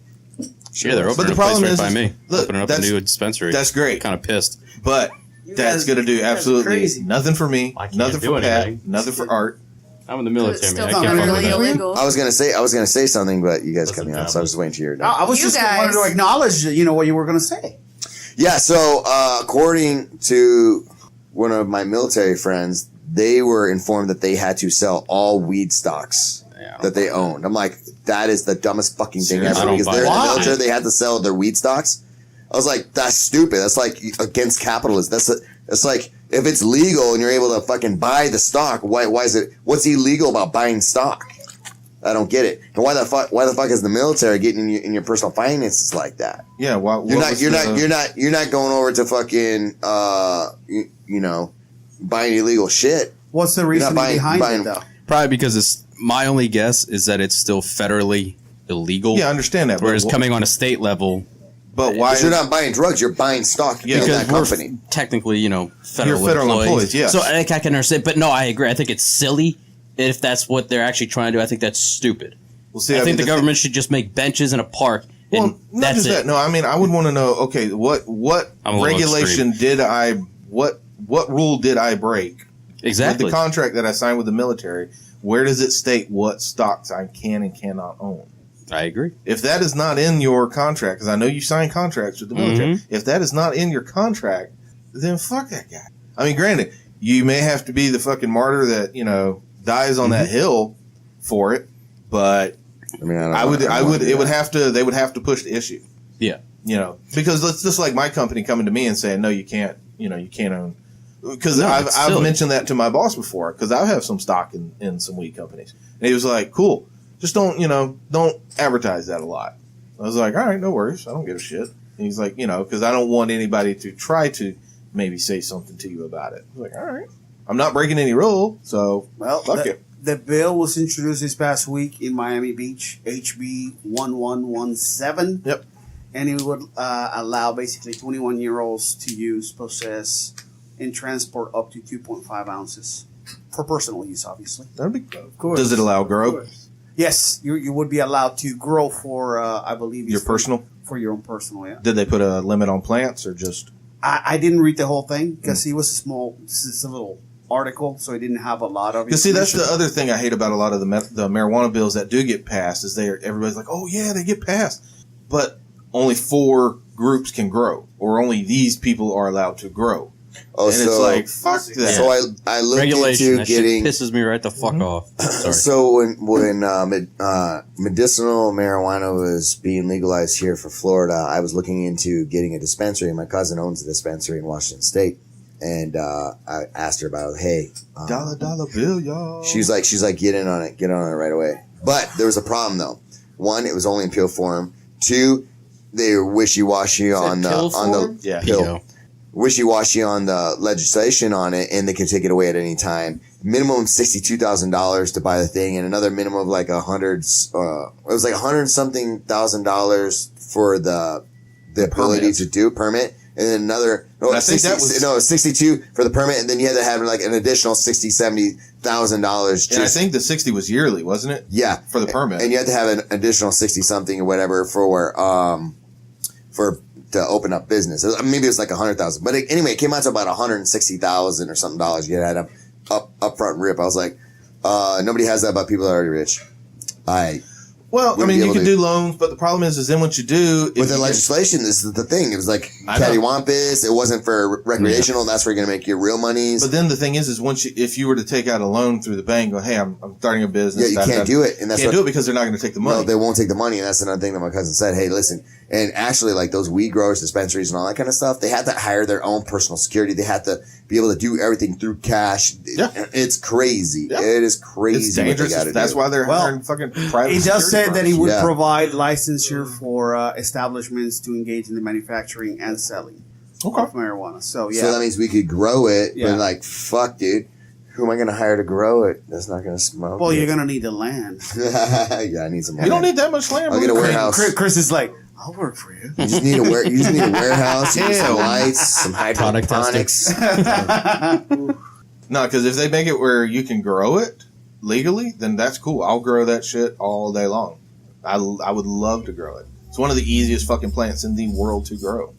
Yeah, they're opening the a place problem right is, by me. look, Opening up a new dispensary. That's great. Kind of pissed. But that's going to do absolutely nothing for me, I can't nothing do for Pat, anything. nothing for Art. I'm in the It's military, still man. I can't fuck with really that. illegal. I was gonna say something, but you guys cut Listen, me off, so I was just waiting till you're done. I was You just guys- wanted to acknowledge, what you were going to say. Yeah, so according to one of my military friends, they were informed that they had to sell all weed stocks that they owned. I'm like, that is the dumbest fucking thing Seriously, I ever. don't Because buy they're in the it. military, they had to sell their weed stocks. I was like, that's stupid. That's like against capitalism. That's like, if it's legal and you're able to fucking buy the stock, why is it? What's illegal about buying stock? I don't get it. And why the fuck is the military getting in your personal finances like that? Yeah, You're not going over to fucking buying illegal shit. What's the reason behind it, though? Probably because it's my only guess is that it's still federally illegal. Yeah, I understand that. Whereas but coming on a state level, but why? Because you're not buying drugs, you're buying stock in because that we're company. technically, You're federal federal employees, yes. So I can understand, but no, I agree. I think it's silly if that's what they're actually trying to do. I think that's stupid. Well, see, I think the government should just make benches in a park, and Well, not that's just it. that. No, I mean, I would want to know. Okay, what I'm a little regulation did I? What rule did I break? Exactly. With the contract that I signed with the military, where does it state what stocks I can and cannot own? I agree. If that is not in your contract, because I know you sign contracts with the military, if that is not in your contract, then fuck that guy. I mean, granted, you may have to be the fucking martyr that dies on that hill for it, but I mean, they would have to push the issue. Yeah. Because it's just like my company coming to me and saying, no, you can't own. Because it's I've silly. mentioned that to my boss before, because I have some stock in some weed companies. And he was like, cool, just don't advertise that a lot. I was like, all right, no worries. I don't give a shit. And he's like, because I don't want anybody to try to maybe say something to you about it. I was like, all right. I'm not breaking any rule, so fuck it. The bill was introduced this past week in Miami Beach, HB 1117. Yep. And it would allow basically 21-year-olds to possess, and transport up to 2.5 ounces for personal use, obviously. That'd be, Of course. does it allow grow? Yes, you would be allowed to grow for, I believe, Your personal? For your own personal, yeah. Did they put a limit on plants or just? I didn't read the whole thing because it was it's a little article, so it didn't have a lot of. Because see, that's the other thing I hate about a lot of the marijuana bills that do get passed is everybody's like, oh yeah, they get passed, but only 4 groups can grow, or only these people are allowed to grow. Oh, and it's like, fuck that. So I looked Regulation. into That getting. shit pisses me right the fuck off. Sorry. So when medicinal marijuana was being legalized here for Florida, I was looking into getting a dispensary. My cousin owns a dispensary in Washington State, and I asked her about it. Hey, dollar bill, y'all. she's like, get on it right away. But there was a problem though. 1, it was only in pill form. 2, they were wishy-washy on the Yeah. pill. Wishy-washy on the legislation on it, and they can take it away at any time. Minimum $62,000 to buy the thing, and another minimum of like it was like $100-something thousand for the ability permit. to do permit, and then another I think that was 62 for the permit, and then you had to have like an additional $60,000, $70,000 $1,000. And I think the 60 was yearly, wasn't it? Yeah, for the permit, and you had to have an additional 60 something or whatever for to open up business. Maybe it was like 100,000, but anyway, it came out to about 160,000 or something dollars. You had upfront rip. I was like, nobody has that, but people are already rich. Well, I mean, you can do loans, but the problem is then what you do... With the legislation, this is the thing. It was like cattywampus. It wasn't for recreational. Yeah. That's where you're going to make your real monies. But then the thing is if you were to take out a loan through the bank, go, hey, I'm starting a business. Yeah, you can't do it. And that's can't do it because they're not going to take the money. No, they won't take the money. And that's another thing that my cousin said. Hey, listen. And actually, like those weed growers, dispensaries, and all that kind of stuff, they had to hire their own personal security. They had to be able to do everything through cash. Yeah. It's crazy. Yeah. It is crazy. It's dangerous. That's why they're hiring fucking private. He does say that he would provide licensure for establishments to engage in the manufacturing and selling of marijuana. So that means we could grow it, but like, fuck, dude. Who am I going to hire to grow it? That's not going to smoke. Well, you're going to need the land. Yeah, I need some land. You don't need that much land. I'll get a warehouse. Chris is like, I'll work for you. You just need a warehouse, some lights, some hydroponics. No, because if they make it where you can grow it legally, then that's cool. I'll grow that shit all day long. I would love to grow it. It's one of the easiest fucking plants in the world to grow.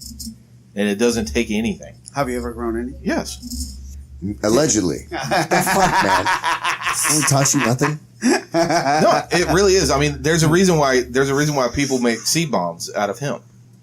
And it doesn't take anything. Have you ever grown any? Yes. Allegedly. What the fuck, man? Don't touch you, nothing. No, it really is. I mean, there's a reason why people make seed bombs out of hemp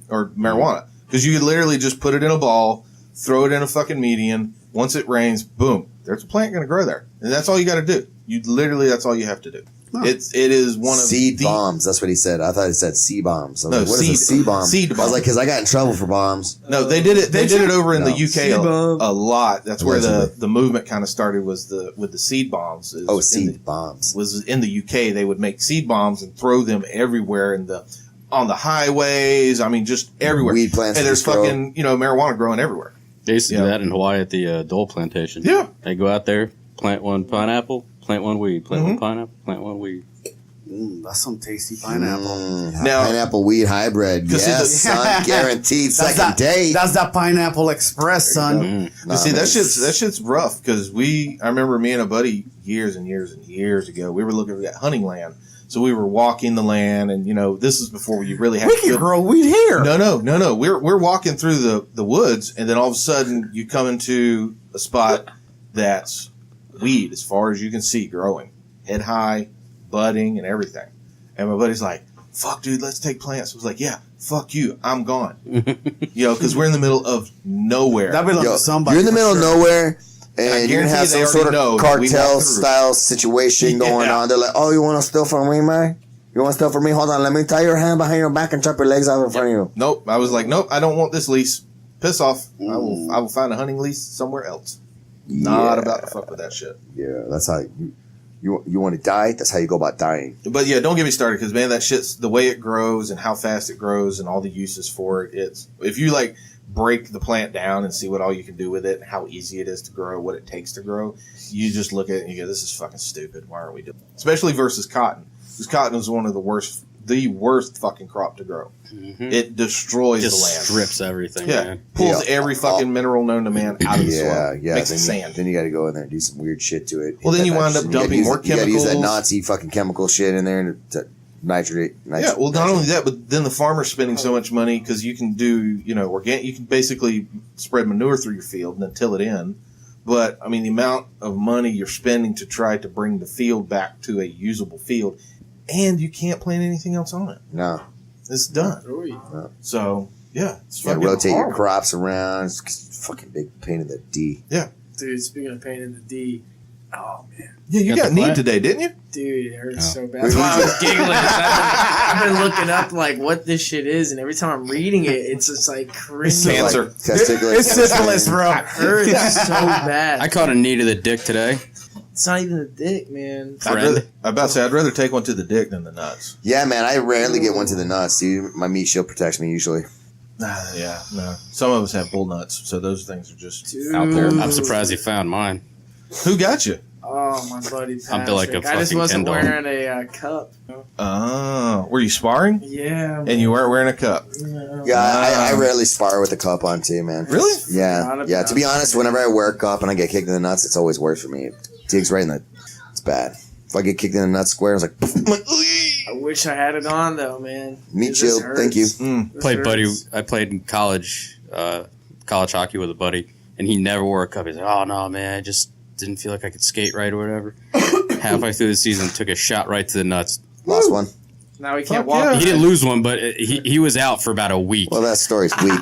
or marijuana, because you could literally just put it in a ball, throw it in a fucking median. Once it rains, boom, there's a plant going to grow there, and that's all you got to do. That's all you have to do. Huh. It is one of seed bombs. That's what he said. I thought he said sea bombs. No, like, what is a sea bomb? Seed bomb. I was like, because I got in trouble for bombs. No, they did it. They did it over in the UK a lot. That's where the movement kind of started. Was with the seed bombs? Seed bombs was in the UK. They would make seed bombs and throw them everywhere on the highways. I mean, just everywhere. Weed plants. And there's fucking marijuana growing everywhere. They used to do that in Hawaii at the Dole plantation. Yeah, they go out there, plant one pineapple. Plant one weed. Plant one pineapple. Plant one weed. That's some tasty pineapple. Now, pineapple weed hybrid. Yes, son. Guaranteed second day. That's that Pineapple Express, son. See, that shit's rough because I remember me and a buddy years and years and years ago, we were looking at hunting land. So we were walking the land, and this is before you really had. We can grow weed here. No. We're walking through the woods, and then all of a sudden you come into a spot that's weed as far as you can see growing, head high, budding, and everything. And my buddy's like, "Fuck, dude, let's take plants." I was like, "Yeah, fuck you, I'm gone." Because we're in the middle of nowhere. That belongs to somebody. You're in the middle of nowhere. And you're going to have some sort of cartel-style situation going on. They're like, oh, you want to steal from me, man? You want to steal from me? Hold on, let me tie your hand behind your back and chop your legs off in front of you. Nope. I was like, nope, I don't want this lease. Piss off. I will find a hunting lease somewhere else. Not about to fuck with that shit. Yeah, that's how you want to die? That's how you go about dying. But yeah, don't get me started because, man, that shit's the way it grows and how fast it grows and all the uses for it. If you, break the plant down and see what all you can do with it and how easy it is to grow, what it takes to grow, you just look at it and you go, this is fucking stupid. Why aren't we doing it? Especially versus cotton. Because cotton is one of the worst fucking crop to grow. Mm-hmm. It destroys the land. Strips everything. Yeah. Man. Pulls every fucking mineral known to man out of the soil. Yeah. Makes it sand. Then you got to go in there and do some weird shit to it. Well, then you wind up dumping more chemicals. You got to use that Nazi fucking chemical shit in there to nitrate. Yeah, well, not only that, but then the farmer's spending so much money because you can do, organic. You can basically spread manure through your field and then till it in. But I mean, the amount of money you're spending to try to bring the field back to a usable field, and you can't plant anything else on it. No, it's done. No. So yeah, it's you gotta rotate your crops around. It's fucking big pain in the D. Yeah, dude. Speaking of pain in the D. Oh man. Yeah, you got knee today, didn't you? Dude, it hurts so bad. That's why I was giggling. I've been looking up what this shit is, and every time I'm reading it, it's just crazy. Cancer. It's syphilis, bro. It hurts so bad. I caught a knee to the dick today. It's not even the dick, man. I'm about to say, I'd rather take one to the dick than the nuts. Yeah, man, I rarely get one to the nuts, dude. My meat shield protects me usually. Yeah, no. Some of us have bull nuts, so those things are just out there. I'm surprised he found mine. Who got you? Oh, my buddy Patrick. I feel like a fucking I just wasn't Kendall. wearing a cup. Oh, were you sparring? Yeah. And you weren't wearing a cup? Yeah, I rarely spar with a cup on too, man. Really? Yeah. To be honest, whenever I wear a cup and I get kicked in the nuts, it's always worse for me. It digs right in the bad. If I get kicked in the nuts square, I was like, I wish I had it on though, man. meat shield. Thank you. I played in college, college hockey with a buddy, and he never wore a cup. He's like, "Oh no, man, I just didn't feel like I could skate right or whatever." Halfway through the season, took a shot right to the nuts. Lost one. Now he can't walk. He didn't lose one, but he was out for about a week. Well, that story's weak.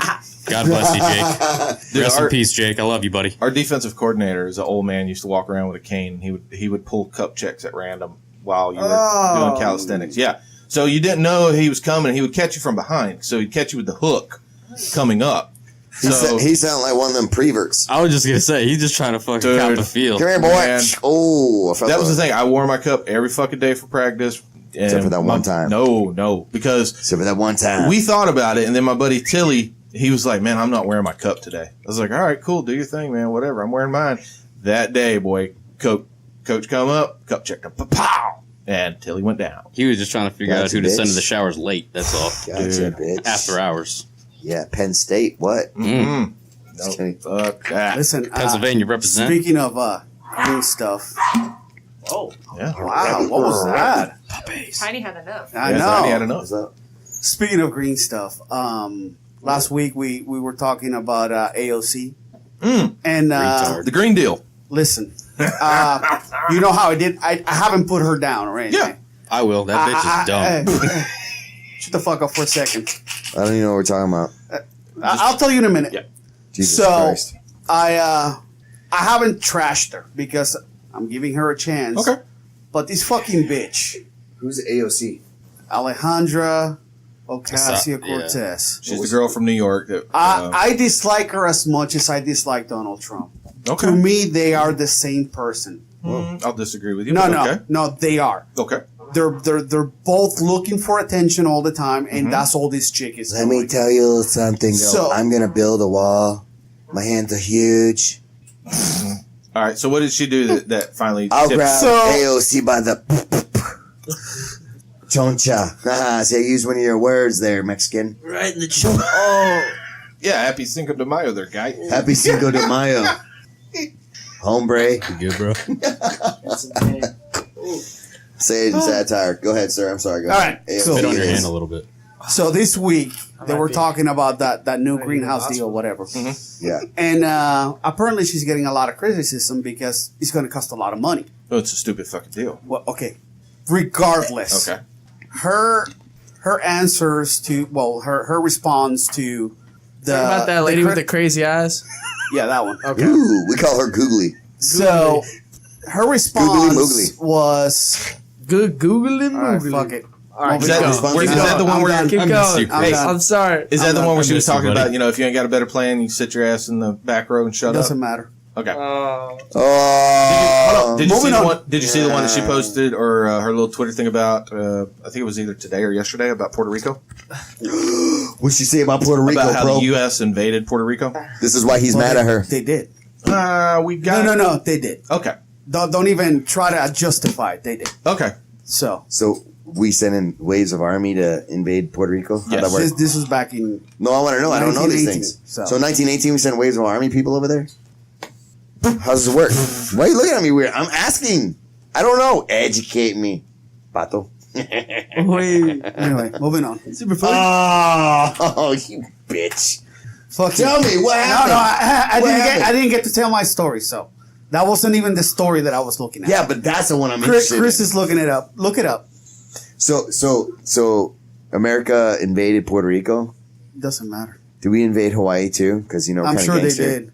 God bless you, Jake. Dude, Rest in peace, Jake. I love you, buddy. Our defensive coordinator is an old man. Used to walk around with a cane. He would pull cup checks at random while you were doing calisthenics. Yeah. So you didn't know he was coming. He would catch you from behind. So he'd catch you with the hook coming up. He sounded like one of them preverts. I was just gonna say he's just trying to fucking count the field. Come here, boy. Man. Oh, That was the thing. I wore my cup every fucking day for practice. Except for that one time. No, because Except for that one time. we thought about it, and then my buddy Tilly, he was like, "Man, I'm not wearing my cup today." I was like, "All right, cool, do your thing, man. Whatever. I'm wearing mine." That day, boy, coach come up, cup checked him, pow, and Tilly went down. He was just trying to figure out Gotcha, who to send to bitch. the showers late. That's all. Gotcha, bitch. After hours. Yeah, Penn State. What? Mm. Just kidding. Fuck that. Listen, Pennsylvania represent. Speaking of green stuff. Oh, Yeah. wow. What was that? Tiny had enough. I Yeah, know. Tiny had enough. What's up? Speaking of green stuff, last week we were talking about AOC. And The Green Deal. listen, you know how I did. I haven't put her down or anything. Yeah. I will. That bitch is dumb. Shut the fuck up for a second. I don't even know what we're talking about. I'll tell you in a minute. Yeah. Jesus So Christ. I haven't trashed her because I'm giving her a chance. Okay. But this fucking bitch, Who's AOC? Alejandra Ocasio Yeah. Cortez. She's the girl from New York. That, I dislike her as much as I dislike Donald Trump. okay. To me, they are the same person. I'll disagree with you. No, but no, Okay. no, they are. Okay. They're both looking for attention all the time, and that's all this chick is Let me doing. tell you something. So- I'm going to build a wall. My hands are huge. All right. So what did she do that finally? I'll tipped- grab So- AOC by the choncha. Haha, see, I used one of your words there, Mexican. Right in the chunk. Oh, Yeah. Happy Cinco de Mayo, there, guy. Happy Cinco de Mayo. Hombre. Good, bro. that's insane. Say it in satire. Go ahead, sir. I'm sorry. Go All ahead. right, AOC so- Spit on your is- hand a little bit. So this week they might were be- talking about that new Might be greenhouse the deal, whatever. Yeah. And apparently she's getting a lot of criticism because it's going to cost a lot of money. Oh, it's a stupid fucking deal. Well, okay. Regardless, Okay. her answers to her response to the Talking about that lady the with the crazy eyes. yeah, that one. Okay. Ooh, we call her Googly. So her response Googly moogly. was Good googling. all right, fuck it. All right, Is keep that- going. response- Is I'm that the one I'm where done. Keep I miss going. you, Chris. I'm I'm sorry. Is that the one where she was miss you, talking buddy. about, if you ain't got a better plan, you sit your ass in the back row and shut Doesn't up? matter. Okay. Oh. Did you see moving the on. one? Did you see the one that she posted or her little Twitter thing about? I think it was either today or yesterday about Puerto Rico. What'd she say about Puerto Rico, About how bro? the U.S. invaded Puerto Rico. This is why he's mad at her. They did. We got. No, they did. Okay. Don't even try to justify it. They did. Okay. So So we sent in waves of army to invade Puerto Rico? How'd Yes. that work? this was back in No, I want to know. I don't know these 1918, things. so. So 1918, we sent waves of army people over there? How does it work? Why are you looking at me weird? I'm asking. I don't know. Educate me. Pato. Wait. anyway. Moving on. Super funny. Oh, you bitch. Fuck Tell you. me what No, happened. I didn't get to tell my story. So that wasn't even the story that I was looking at. Yeah, but that's the one I'm Chris interested in. is looking it up. Look it up. So America invaded Puerto Rico. Doesn't matter. Did we invade Hawaii too? Because you know, I'm kinda sure gangster. they did.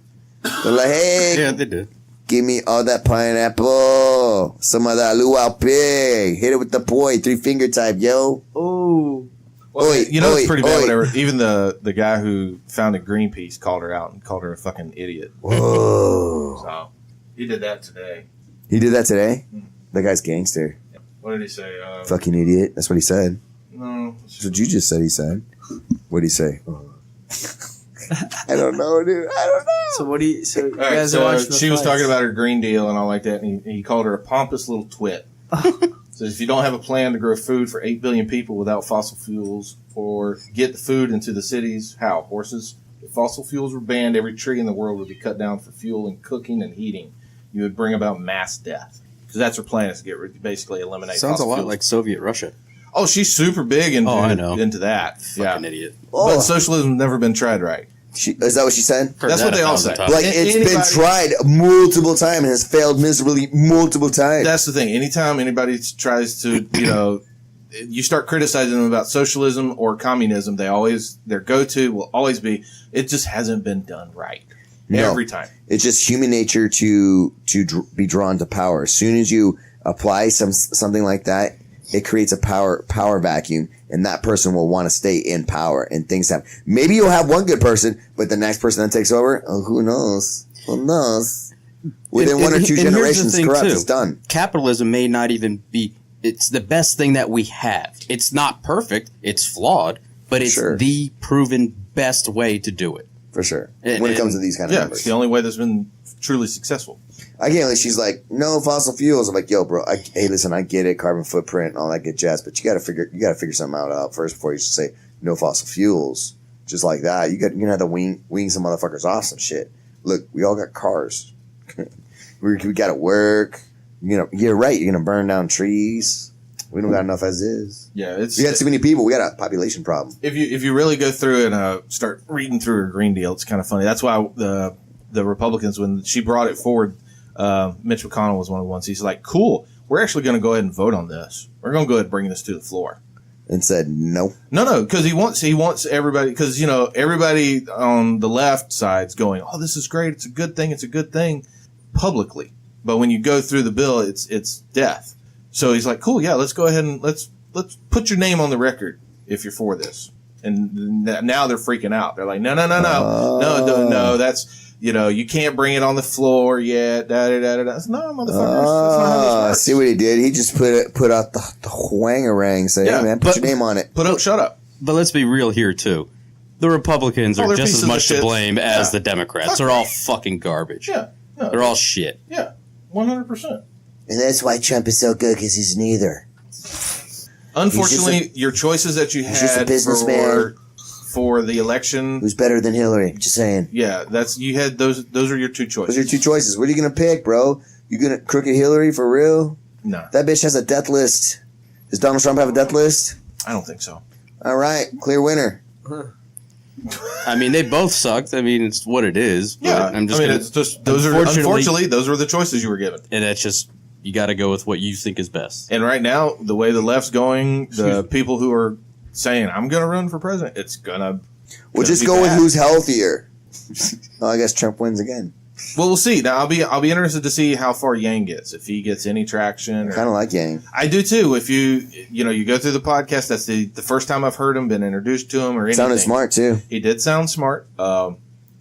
They're like, hey, Yeah, they did. give me all that pineapple, some of that luau pig, hit it with the poi, 3-finger type, yo. Oh. Well, Oi, it's oi, pretty bad. oi. Whatever. Even the guy who founded Greenpeace called her out and called her a fucking idiot. Whoa. So he did that today. He did that today? That guy's gangster. What did he say? Fucking idiot. That's what he said. No. That's what you just said he said. What'd he say? I don't know, dude. I don't know. So what do you? So you All right, guys are so watching the she was fights. talking about her Green Deal and all like that, and he called her a pompous little twit. So if you don't have a plan to grow food for 8 billion people without fossil fuels, or get the food into the cities, how? Horses? If fossil fuels were banned, every tree in the world would be cut down for fuel and cooking and heating. You would bring about mass death. because that's her plan, is to basically eliminate. Sounds a lot fuels. like Soviet Russia. Oh, she's super big into I know. into that. Fucking idiot. But socialism's never been tried right. Is that what she said? That's what they all say. Like, it's been tried multiple times and has failed miserably multiple times. That's the thing. Anytime anybody tries to, you start criticizing them about socialism or communism, their go-to will always be, it just hasn't been done right. No, every time. It's just human nature to be drawn to power. As soon as you apply something like that, it creates a power vacuum, and that person will want to stay in power, and things happen. Maybe you'll have one good person, but the next person that takes over, who knows? Who knows? Within one or two generations, corrupt, it's done. Capitalism may not even be, it's the best thing that we have. It's not perfect, it's flawed, but it's the proven best way to do it. For sure. When it comes to these kind of numbers. It's the only way that's been truly successful. I can't believe she's like, no fossil fuels. I'm like, yo, bro, hey, listen, I get it, carbon footprint and all that good jazz, but you gotta figure something out first before you say no fossil fuels. Just like that. You're gonna have to wing some motherfuckers off some shit. Look, we all got cars. we gotta work. You're right, you're gonna burn down trees. We don't got enough as is. Yeah, we got too many people. We got a population problem. If you really go through and start reading through her Green Deal, it's kind of funny. That's why the Republicans, when she brought it forward, Mitch McConnell was one of the ones. He's like, "Cool, we're actually going to go ahead and vote on this. We're going to go ahead and bring this to the floor." And said no, because he wants everybody, because everybody on the left side's going, "Oh, this is great. It's a good thing," publicly. But when you go through the bill, it's death. So he's like, cool, yeah, let's go ahead and let's put your name on the record if you're for this. And now they're freaking out. They're like, no, that's, you can't bring it on the floor yet. No, motherfuckers. That's not how this works. See what he did? He just put out the whangarang, say, hey, man, put your name on it. Shut up. But let's be real here, too. The Republicans are just as much to blame as the Democrats. They're all fucking garbage. Yeah. No, they're all shit. Yeah, 100%. And that's why Trump is so good, because he's neither. Unfortunately, your choices that you had for the election, who's better than Hillary? Just saying. Yeah, you had those. Those are your two choices. Those are your two choices. What are you gonna pick, bro? You gonna crooked Hillary for real? No. That bitch has a death list. Does Donald Trump have a death list? I don't think so. All right, clear winner. I mean, they both sucked. I mean, it's what it is. Yeah, it's just unfortunately those were the choices you were given, and that's just. You got to go with what you think is best. And right now, the way the left's going, the people who are saying, I'm going to run for president, it's going to... We'll just go with who's healthier. Well, I guess Trump wins again. Well, we'll see. Now, I'll be interested to see how far Yang gets, if he gets any traction. I kind of like Yang. I do, too. If you go through the podcast, that's the first time I've heard him, been introduced to him or anything. Sounded smart, too. He did sound smart.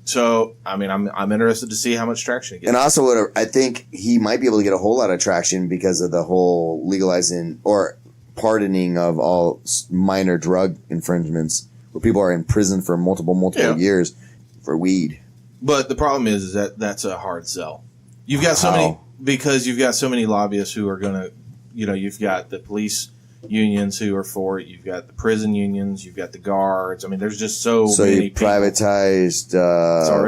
So, I mean, I'm interested to see how much traction he gets. And also, I think he might be able to get a whole lot of traction because of the whole legalizing or pardoning of all minor drug infringements where people are in prison for multiple years for weed. But the problem is that that's a hard sell. You've got so many lobbyists who are going to, you've got the police unions who are for it. You've got the prison unions. You've got the guards. I mean, there's just so many you privatized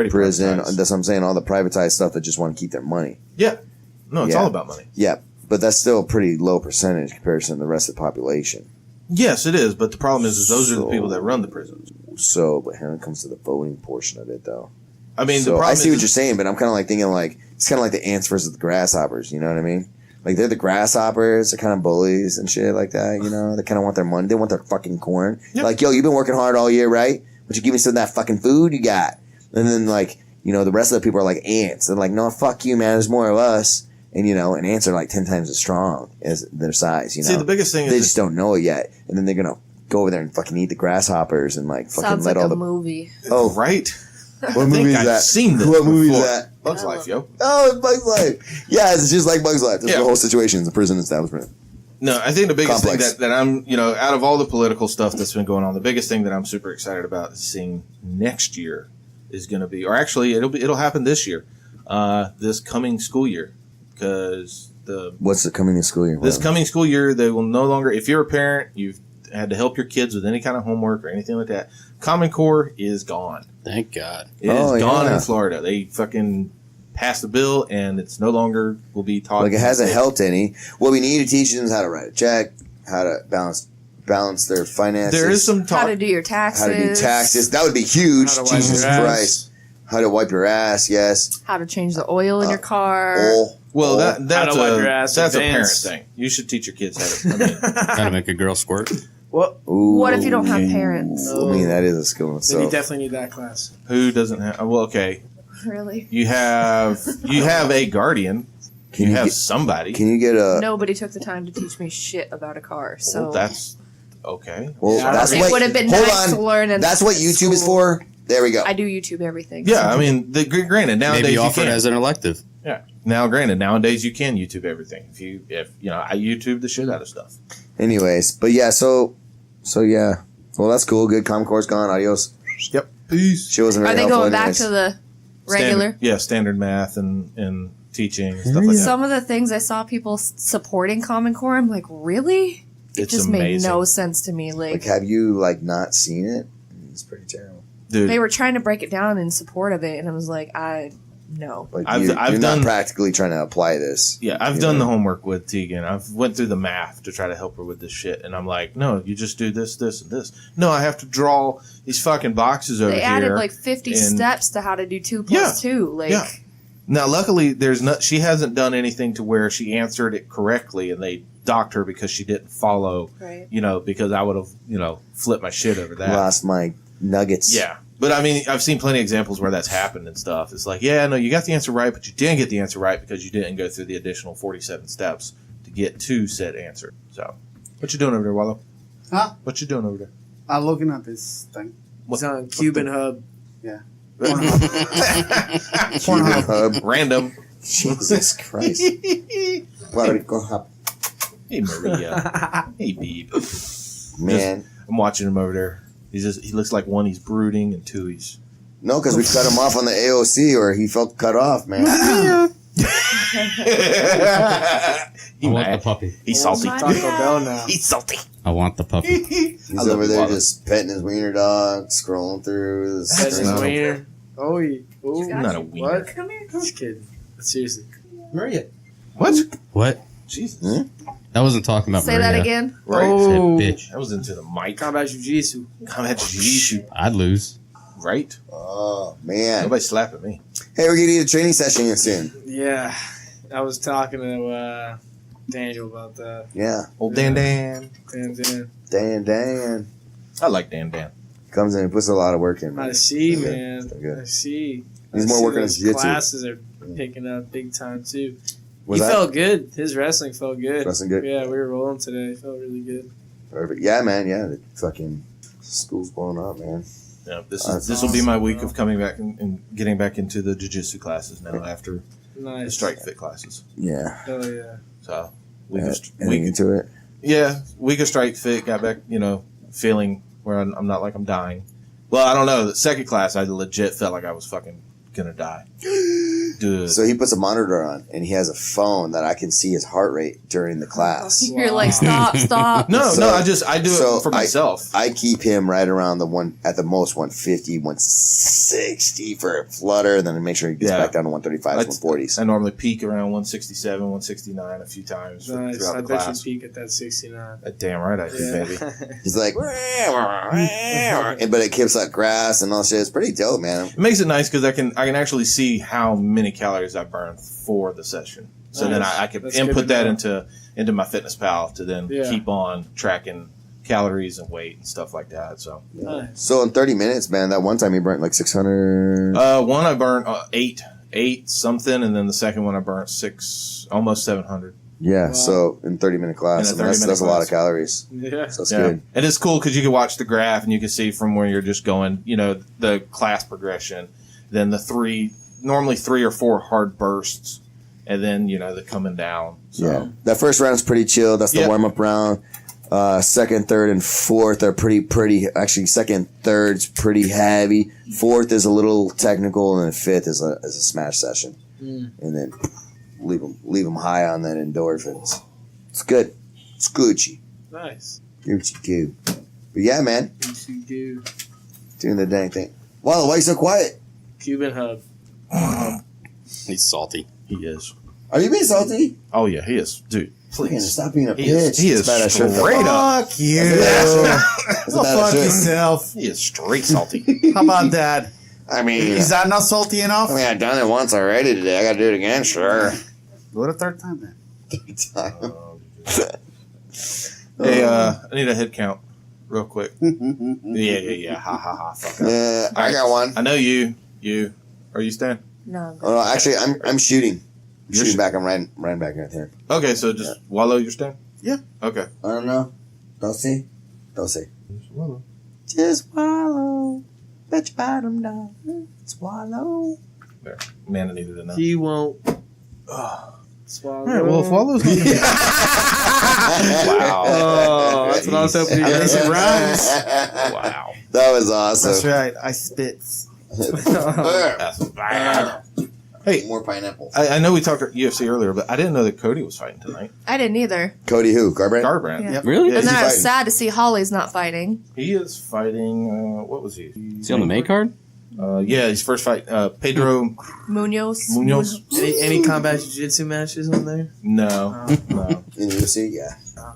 prison. Privatized. That's what I'm saying. All the privatized stuff that just want to keep their money. Yeah. No, it's all about money. Yeah. But that's still a pretty low percentage compared to the rest of the population. Yes, it is. But the problem is those are the people that run the prisons. But when it comes to the voting portion of it, though. I mean, I see what you're saying, but I'm kind of like thinking it's kind of like the ants versus the grasshoppers. You know what I mean? Like, they're the grasshoppers, they're kind of bullies and shit like that, They kind of want their money. They want their fucking corn. Yep. Like, yo, you've been working hard all year, right? But you give me some of that fucking food you got. And then, the rest of the people are like ants. They're like, no, fuck you, man. There's more of us. And, and ants are like 10 times as strong as their size, See, the biggest thing is... They just don't know it yet. And then they're going to go over there and fucking eat the grasshoppers and, fucking Sounds let like all a movie. Oh, right. What movie is that? I've seen this. What movie is that? Bug's Life, yo. Oh, it's Bug's Life. Yeah, it's just like Bug's Life. This is the whole situation in the prison establishment. No, I think the biggest thing that I'm, out of all the political stuff that's been going on, the biggest thing that I'm super excited about seeing next year is going to be, or actually it'll happen this year, this coming school year, because what's the coming school year? This coming school year, they will no longer, if you're a parent, you've had to help your kids with any kind of homework or anything like that, Common Core is gone. Thank God. It is gone in Florida. They fucking passed the bill, and it's no longer will be taught. Like it hasn't helped any. What we need to teach them is how to write a check, how to balance their finances. There is some talk. How to do your taxes. How to do taxes. That would be huge. Jesus Christ. How to wipe your ass, yes. How to change the oil in your car. Well, that's a parent advance. thing. You should teach your kids how to. How to make a girl squirt. What? What if you don't have parents? I mean, that is a skill in Then itself. you definitely need that class. Who doesn't have? Well, okay. Really? You have a guardian. You have somebody. Can you get a? Nobody took the time to teach me shit about a car. So Well, that's okay. Well, that's it what would have been hold nice on. to learn. In That's what YouTube is for. There we go. I do YouTube everything. Yeah, I mean, granted, nowadays Maybe you offer it can. as an elective. Yeah. Now, granted, nowadays you can YouTube everything. If you know, I YouTube the shit out of stuff. Anyways, but yeah, so yeah. Well, that's cool. Good. Comm Core's gone. Adios. Yep. Peace. She wasn't Are very they helpful going back anyways. to the regular? Standard math and teaching and stuff like that. Some of the things I saw people supporting Common Core, I'm like, really? It It's just made amazing. no sense to me. Like, have you not seen it? It's pretty terrible. Dude, they were trying to break it down in support of it, and I was like, no. Like I've you're done- not practically trying to apply this. yeah, I've you done know? the homework with Tegan. I've went through the math to try to help her with this shit, and I'm like, no, you just do this, this, and this. No, I have to draw these fucking boxes over They here. added like 50 and- steps to how to do 2 plus 2. Like, Yeah. Now, luckily, she hasn't done anything to where she answered it correctly, and they docked her because she didn't follow. right. Because I would have flipped my shit over that. Lost my nuggets. Yeah. But I mean, I've seen plenty of examples where that's happened and stuff. It's like, yeah, no, you got the answer right, but you didn't get the answer right because you didn't go through the additional 47 steps to get to said answer. So, what you doing over there, Wallow? Huh? What you doing over there? I'm looking at this thing. It's on Cuban Hub. Yeah. Cuban Hub. Random. Jesus Christ. Puerto Rico Hub. Hey, Maria. Hey, Beeb. Man. I'm watching him over there. He looks like one, he's brooding, and two, he's... No, because we cut him off on the AOC, or he felt cut off, man. I want the puppy. He's salty. my Taco God. Bell now. He's salty. I want the puppy. He's I love over it, there Wallow. just petting his wiener dog, scrolling through the That's his screen. wiener. Oh, ooh. I'm not a wiener. What? Come here. Just kidding. Seriously. Maria. What? What? Jesus. I wasn't talking about Say Maria. that again. Right. Oh. Said bitch. I was into the mic. Combat Jiu-Jitsu. Combat Jiu-Jitsu. I'd lose. Right? Oh, man. Nobody slapping me. Hey, we're going to need a training session soon. Yeah. I was talking to Daniel about that. Yeah. Old Dan Dan. Dan. I like Dan Dan. Comes in and puts a lot of work in. I Man. see, Okay. man. Okay. I see. He's I more see working on those jiu-jitsu. classes are picking up big time, too. Was He that felt good. His wrestling felt good. wrestling good? Yeah, we were rolling today. It felt really good. Perfect. Yeah, man. Yeah. The fucking school's blowing up, man. Yeah, this That's will be my week of coming back and getting back into the jiu-jitsu classes now after the Nice. strike fit classes. Yeah. Hell yeah. So Week into it. week of strike fit, got back, feeling where I'm not like I'm dying. Well, I don't know. The second class, I legit felt like I was fucking gonna die. Dude. So he puts a monitor on, and he has a phone that I can see his heart rate during the class. You're like, stop. No, So- I do it for myself. I keep him right around at the most 150, 160 for a flutter, and then I make sure he gets Yeah. back down to 135s, 140s. I normally peak around 167, 169 a few times Nice. throughout I the bet class. you peak at that 69. Damn right I do, Yeah. baby. He's like, but it keeps like grass and all shit. It's pretty dope, man. It makes it nice because I can actually see how many calories I burned for the session. So then Nice. I can That's good input to that know. into my fitness pal to then Yeah. keep on tracking calories and weight and stuff like that. So Nice. So in 30 minutes, man, that one time he burnt like 600. one I burnt eight something, and then the second one I burnt almost 700. Yeah, Wow. so in 30-minute class, In a I mean, that's 30-minute a lot class. of calories. Yeah. So it's Yeah, good. and it's cool because you can watch the graph and you can see from where you're just going. The class progression, then normally 3 or 4 hard bursts, and then the coming down. So. Yeah, that first round is pretty chill. That's the Yeah. warm-up round. Second, third, and fourth are pretty. Actually, second, third's pretty heavy. Fourth is a little technical, and then fifth is a smash session. And then leave them high on that endorphins. It's good. It's Gucci. Nice. Gucci. But yeah, man, Yes, you do. doing the dang thing. Wow, why are you so quiet? Cuban Hub. He's salty. He is. Are you being salty? Oh yeah, he is, dude. Man, Please. stop being a He is- bitch. he is It's about that shirt straight though. up. Fuck you. It's Go about fuck that shirt. yourself. He is straight salty. How about that? I mean, Is that not salty enough? I've done it once already today. I gotta do it again, sure. Go the third time then. Hey, I need a head count, real quick. Yeah. Ha ha ha. Fuck up. Yeah, I got one. I know you. Are you Stan? No. Oh no, actually, I'm shooting. You're Shooting back. I'm riding back right there. Okay, so just Wallow, you're Stan? Yeah. Okay. I don't know. Don't see. Wallow. Just swallow. Bet your bottom down. Swallow. There. Man, I needed to know. He won't swallow. All right, well, if Wallow's not gonna Wow. Oh, that's what I was hoping. At least it rhymes. Wow. That was awesome. That's right. I spits. That's bad. Hey, More pineapple. I know we talked UFC earlier, but I didn't know that Cody was fighting tonight. I didn't either. Cody who? Garbrandt? Garbrandt. Yeah. Really? Yeah, And then he I was fighting? sad to see Holly's not fighting. He is fighting, what was he? Is he on the main card? Yeah, his first fight, Pedro Munoz. Munoz. Any combat jiu-jitsu matches on there? No. In UFC? Yeah.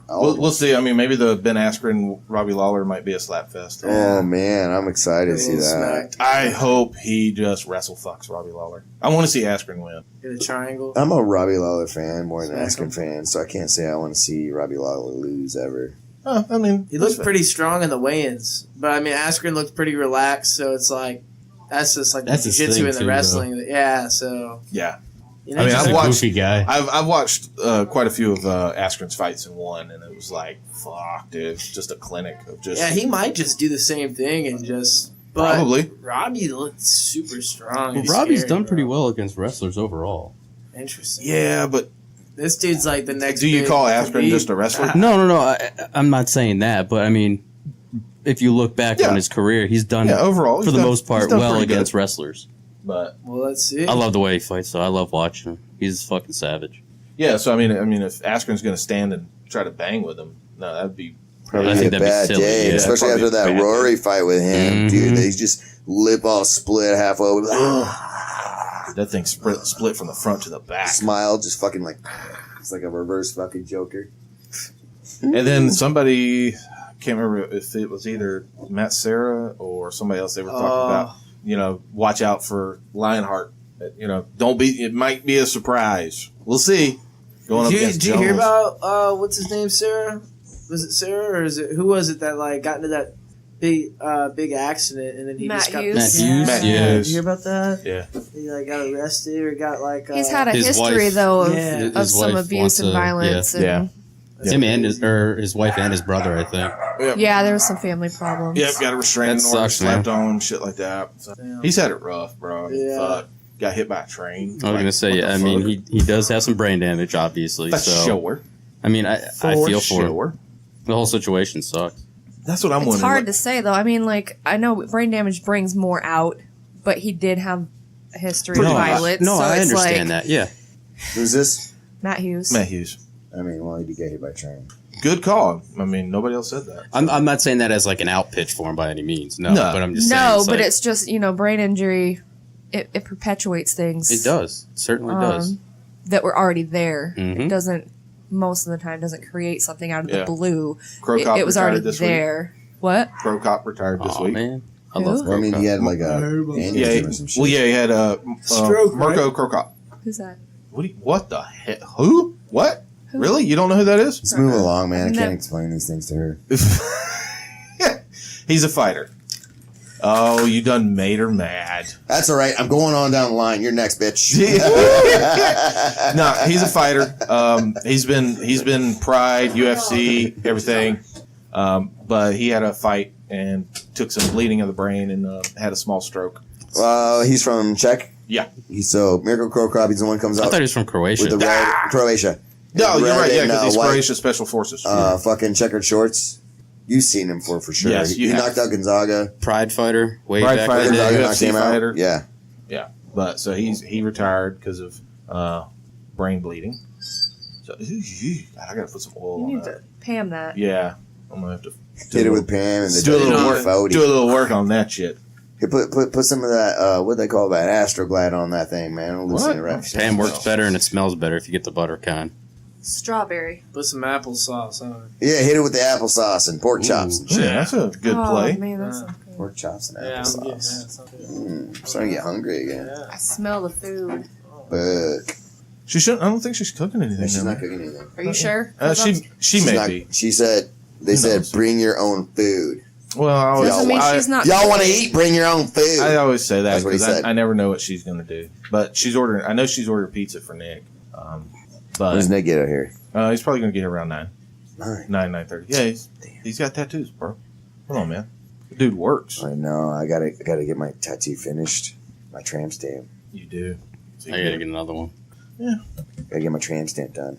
We'll see. I mean, maybe the Ben Askren, Robbie Lawler might be a slap fest. Oh man, I'm excited to see that. I hope he just wrestle fucks Robbie Lawler. I want to see Askren win. In a triangle. I'm a Robbie Lawler fan more than Smack him. Askren fan, so I can't say I want to see Robbie Lawler lose ever. I mean, He looked pretty strong in the weigh-ins, but I mean, Askren looked pretty relaxed. So it's like that's just like That's the his jiu-jitsu thing, and the too, wrestling. Yeah, so Yeah. you know, I mean, just I've He's a watched- goofy guy. I've watched quite a few of Askren's fights in one, and it was like, fuck, dude. It's just a clinic of just. yeah, he might just do the same thing and just. But Probably. Robbie looked super strong. Well, He's Robbie's scary, done bro. pretty well against wrestlers overall. Interesting. Yeah, but This dude's like the next. do you big call Askren Khabib. just a wrestler? No. I'm not saying that, but I mean, if you look back Yeah. on his career, he's done Yeah, overall, for he's the done- most part he's done well pretty good. against wrestlers. But Well, let's see. I love the way he fights, though. I love watching him. He's fucking savage. yeah, so I mean, if Askren's going to stand and try to bang with him, no, that'd be Probably I be think a that'd be bad silly, day, yeah. especially Probably after that bad day. Rory fight with him, dude. Mhm. He's just lip all split half over. that thing split from the front to the back. Smile, just fucking like it's like a reverse fucking Joker. And then somebody, can't remember if it was either Matt Serra or somebody else, they were talking about, watch out for Lionheart. Don't be, it might be a surprise. We'll see. Going up against Did you hear Jones. about what's his name? Sarah? Was it Sarah or is it who was it that like got into that big accident and then he Matt just got Hughes. Matt Hughes, Matt yeah. Did you hear about that? Yeah. He like got arrested or got like He's had a His history, wife- though, of, Yeah. of His some wife abuse wants and to- violence. Yeah. And, Him and his wife and his brother, I think. yeah, there was some family problems. Yep, got a restraining That order sucks, slapped man. on, shit like that. So, Damn. he's had it rough, bro. Yeah. Fuck. Got hit by a train. I was gonna say, yeah. I mean, he does have some brain damage, obviously. That's So sure. I mean, I feel for him. sure. The whole situation sucks. That's what I'm It's wondering. hard to say, though. I mean, like, I know brain damage brings more out, but he did have a history of violence. so I it's understand like, that. Yeah. Who's this? Matt Hughes. Matt Hughes. I mean, well, he did get hit by a train. Good call. I mean, nobody else said that. I'm not saying that as like an out pitch for him by any means. No, No. but I'm just saying. No, but like, it's just, brain injury, it perpetuates things. it does. It certainly does. That were already there. Mhm. It doesn't, most of the time, doesn't create something out of Yeah. the blue. Crow It, Cop it was retired already this there. What? week. Crow Cop retired this Oh week. man, I Who? love. Well, I mean, he had like a Yeah, aneurysm or some shit. he had Stroke, Marco Crow Cop. Who's that? What the heck? Who? What? Who? Really? You don't know who that is? Let's move along, man. I No. can't explain these things to her. He's a fighter. Oh, you done made her mad. That's all right. I'm going on down the line. You're next, bitch. No, he's a fighter. He's been Pride, UFC, everything. But he had a fight and took some bleeding of the brain and had a small stroke. He's from Czech. Yeah. So Miracle Crow Crop. He's the one who comes I up thought he was from Croatia. with the red Croatia. No, you're Red right. Yeah, and, because he's white, Croatia Special Forces. fucking checkered shorts. You've seen him for sure. Yes, he you have. knocked out Gonzaga. Pride fighter, way Pride back fighter, in the day. Gonzaga UFC knocked him fighter. out. Yeah. Yeah, but so he retired because of brain bleeding. So God, I gotta put some oil You on need that. to pay him that. Yeah, I'm gonna have to Did it with Pam and the do a little Dirty work. Fody. Do a little work on that shit. Here, put some of that, what they call that, Astroglide on that thing, man. It'll loosen it right. Pan works better and it smells better if you get the butter kind. Strawberry. Put some applesauce on it. Yeah, hit it with the applesauce and pork chops and shit. Yeah, that's a good play. Man, that sounds good. Pork chops and Yeah, applesauce. I'm Starting to get hungry again. Yeah. I smell the food. But She shouldn't. I don't think she's cooking anything. she's in not there. cooking anything. Are you sure? She She's may not- be. She said, they said, knows? bring your own food. Well, I always, Doesn't mean I, she's not. Y'all want to eat? Bring your own food. I always say that That's what he because said. I never know what she's going to do. But she's ordering. I know she's ordered pizza for Nick. But Where's Nick get out here? he's probably going to get here around 9. 9. 9:30. Yeah, he's got tattoos, bro. Come on, man. The dude works. I know. I gotta get my tattoo finished. My tramp stamp. You do. So I gotta get another one. Gotta get my tramp stamp done.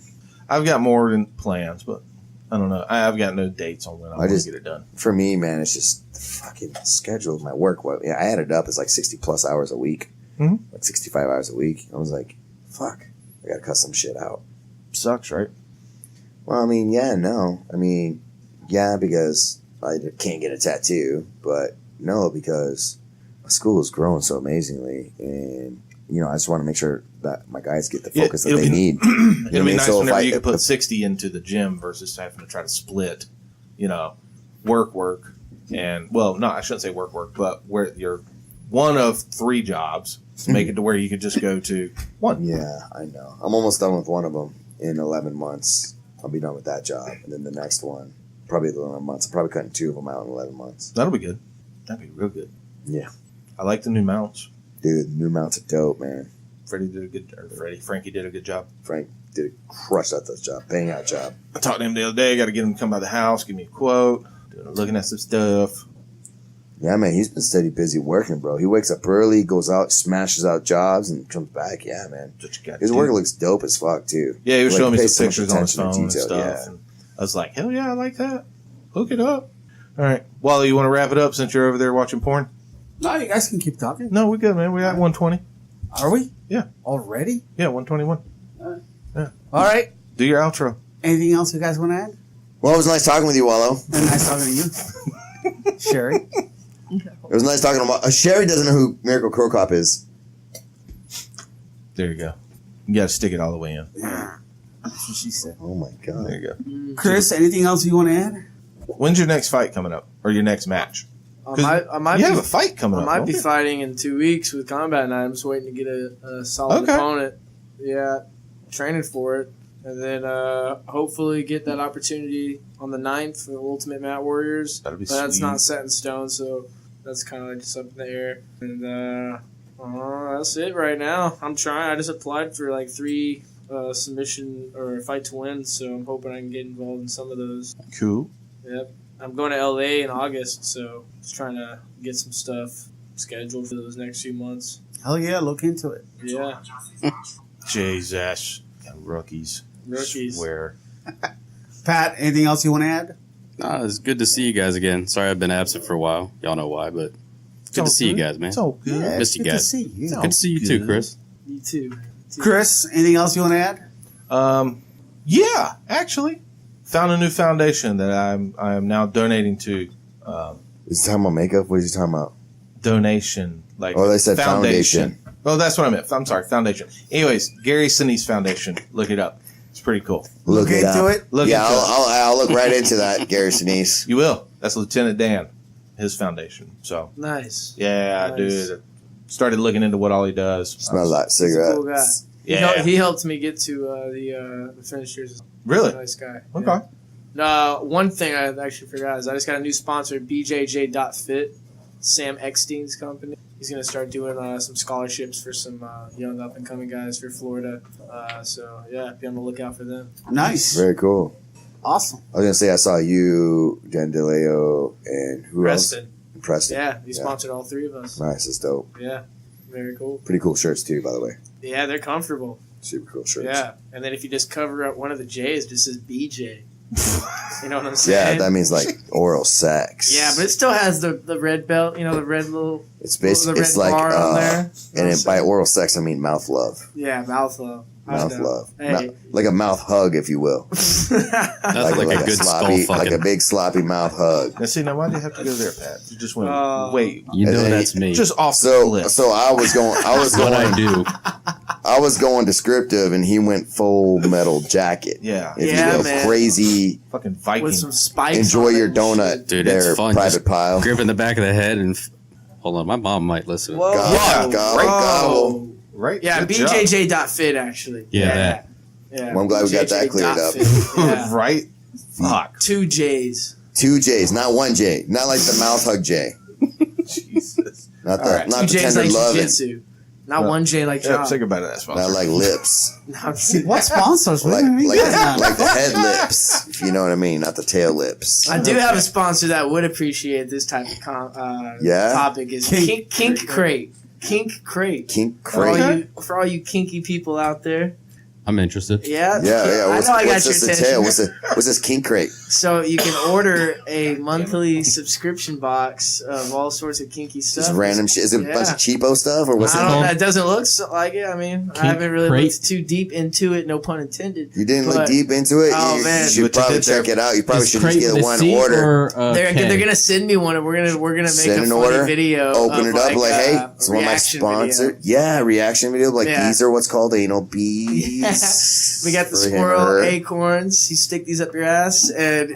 I've got more than plans, but I don't know. I've got no dates on when I want to get it done. For me, man, it's just the fucking schedule of my work. What I added up is like 60 plus hours a week, like 65 hours a week. I was like, fuck, I gotta cut some shit out. Sucks, right? Well, I mean, yeah, no. I mean, yeah, because I can't get a tattoo, but no, because my school is growing so amazingly, and I just want to make sure that my guys get the focus that they need. It'll be nice So if whenever I- you can put 60 into the gym versus having to try to split, work, and no, I shouldn't say work, but where you're one of 3 jobs, to make it to where you could just go to 1. Yeah, I know. I'm almost done with one of them in 11 months. I'll be done with that job, and then the next one, probably 11 months. I'm probably cutting 2 of them out in 11 months. That'll be good. That'd be real good. Yeah. I like the new mounts. Dude, the new mounts are dope, man. Frankie did a good job. Frank did a crushed out this job, bang out job. I talked to him the other day. Got to get him to come by the house, give me a quote, looking at some stuff. Yeah, man, he's been steady busy working, bro. He wakes up early, goes out, smashes out jobs, and comes back. Yeah, man. His work looks dope as fuck, too. Yeah, he was showing me pays some so much pictures on his attention phone to and detail, stuff. And I was like, hell yeah, I like that. Hook it up. All right. Wally, you want to wrap it up since you're over there watching porn? No, you guys can keep talking. No, we're good, man. We're at 120. Are we? Yeah. Already? Yeah, 121. All right. Do your outro. Anything else you guys want to add? Well, it was nice talking with you, Wallow. And nice talking to you. Shary? It was nice talking to Shary doesn't know who Miracle Crow Cop is. There you go. You got to stick it all the way in. Yeah. That's what she said. Oh, my God. There you go. Chris, anything else you want to add? When's your next fight coming up? Or your next match? I might You be, have a fight coming I up. might don't be you? fighting in 2 weeks with Combat Night. I'm just waiting to get a solid Okay. opponent. Yeah, training for it. And then hopefully get that opportunity on the 9th for Ultimate Mat Warriors. That'll be But that's sweet. not set in stone, so that's kind of like just up in the air. And that's it right now. I'm trying. I just applied for like 3 submission or fight to win, so I'm hoping I can get involved in some of those. Cool. Yep. I'm going to LA in August, so just trying to get some stuff scheduled for those next few months. Hell yeah, look into it. Yeah. Jesus. Rookies. Rookies. Swear. Pat, anything else you want to add? Nah, it's good to see you guys again. Sorry I've been absent for a while. Y'all know why, but good all to see you good. guys, man. It's all good. Yeah, Missed you good guys. to see you. Good to see you too, good. Chris. You too. Chris, anything else you want to add? Yeah, actually, found a new foundation that I am now donating to. Is he talking about makeup? What is he talking about? Donation, like Oh, they said foundation. Oh, that's what I meant. I'm sorry, foundation. Anyways, Gary Sinise Foundation. Look it up. It's pretty cool. Look it into up. it. Look Yeah, into it. I'll look right into that, Gary Sinise. You will. That's Lieutenant Dan, his foundation. So Nice. yeah, Nice. dude. Started looking into what all he does. Smell like He's a cigarette. cool guy. Yeah. He helped me get to the finishers. He's Really? a nice guy. Okay. Yeah. One thing I actually forgot is I just got a new sponsor, BJJ.fit, Sam Eckstein's company. He's going to start doing some scholarships for some young up-and-coming guys for Florida. So, yeah, be on the lookout for them. Nice. Very cool. Awesome. I was gonna say I saw you, Dan DeLeo, and who Preston. else? Preston. Yeah, he sponsored all 3 of us. Nice, that's dope. Yeah, very cool. Pretty cool shirts too, by the way. Yeah, they're comfortable. Super cool shirts. Yeah, and then if you just cover up one of the J's, it just says BJ. You know what I'm saying? Yeah, that means like oral sex. Yeah, but it still has the red belt, the red it's the basically red it's like bar on there. and by oral sex I mean mouth love. Yeah, mouth love. Mouth love. Hey. Like a mouth hug, if you will. That's like a good sloppy, skull like fucking. a big sloppy mouth hug. Now, see, now why do you have to go there, Pat? You just went wait. You know And then that's me. Just off the cliff. So I was going. That's what I do. I was going descriptive, and he went full metal jacket. Yeah. If Yeah, you will, man. crazy. Fucking Viking. With some spikes. Enjoy on your it. donut, Dude, there, it's fun. private Just pile. grip in the back of the head and hold on. My mom might listen. Whoa. Gobble, gobble, gobble. Right? Yeah, Good job. BJJ.fit actually. Yeah, Yeah. Well, I'm glad we got that cleared up. BJJ.fit. Yeah. Right? Fuck. 2 J's. 2 J's, not 1 J, not like the mouth hug J, Jesus. not the All right. not 2 the J's tender like loving, jiu-jitsu. Not No. 1 J like Yeah, job. say goodbye to that sponsor. not like lips, What sponsors? What like do you mean? like the head lips, if you know what I mean, not the tail lips. I do have a sponsor that would appreciate this type of Yeah? topic. Is Kink Crate. Kink Crate. Kink For crate. all you kinky people out there. I'm interested. Yeah. Yeah. I What's, know I got what's your this attention. entail? What's this kink crate? So you can order a monthly subscription box of all sorts of kinky stuff. Just random shit. Is it a bunch of cheapo stuff or what's I it don't called? know. It doesn't look like it. I mean, I haven't really Crate. looked too deep into it. No pun intended. You didn't look But- deep into it. Oh, you man. should What you probably did there- check it out. You probably Is should just crate get with a one C order. or They're gonna send me one. We're gonna make Send a an funny order, video. open of it up like, hey, it's one of my reaction sponsors. video. Yeah, reaction video. Like Yeah. these are what's called anal bees. We got the For him or squirrel her. acorns. You stick these up your ass, and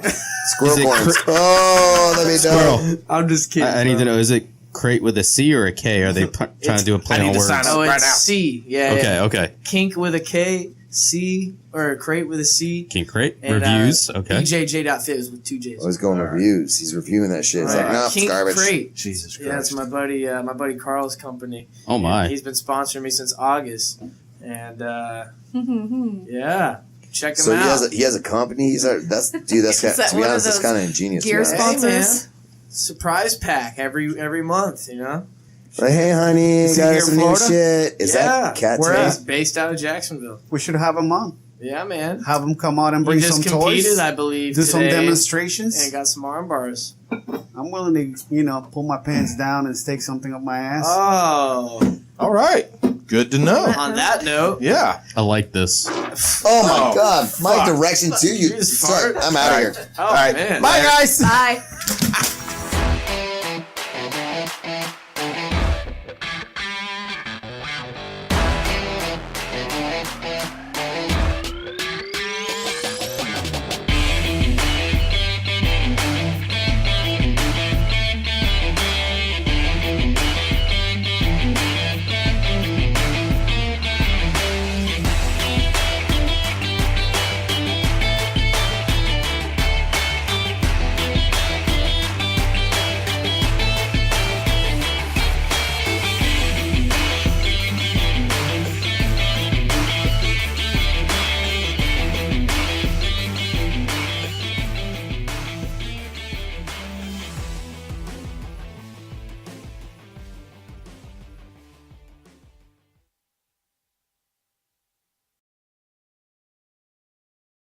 Squirrel Is it corns. Oh, let me know. Squirrel. I'm just kidding. I need bro. to know. Is it crate with a C or a K? Are they trying to do a play I need on to words? sign up. Oh, Right it's now. C. Yeah. Okay, yeah. okay. Kink with a K, C, or crate with a C. King crate And, reviews. Okay. BJJ.fit is with 2 J's. Oh, he's going reviews. He's reviewing that shit. It's like, no, it's Kink garbage. Crate. Jesus Christ. Yeah, it's my buddy Carl's company. Oh my. He's been sponsoring me since August, and yeah, check him So out. he has a company. That's Is that to be one of honest, that's those kind of ingenious. gear to be honest. Hey, man. sponsors? Surprise pack every month, you know. Like, hey, honey, Is he got here some in new Florida? shit. Is yeah, that cat we're tail? based out of Jacksonville. We should have them on. Yeah, man. Have them come out and He bring just some competed, toys. I believe, Do some today, demonstrations. and got some arm bars. I'm willing to, pull my pants down and stick something up my ass. Oh, All right. Good to know. on that note, Yeah. I like this. Oh my Oh, god, my fuck. direction to you. You just Sorry, farted? I'm out of here. oh All right. man. Bye, guys. Bye.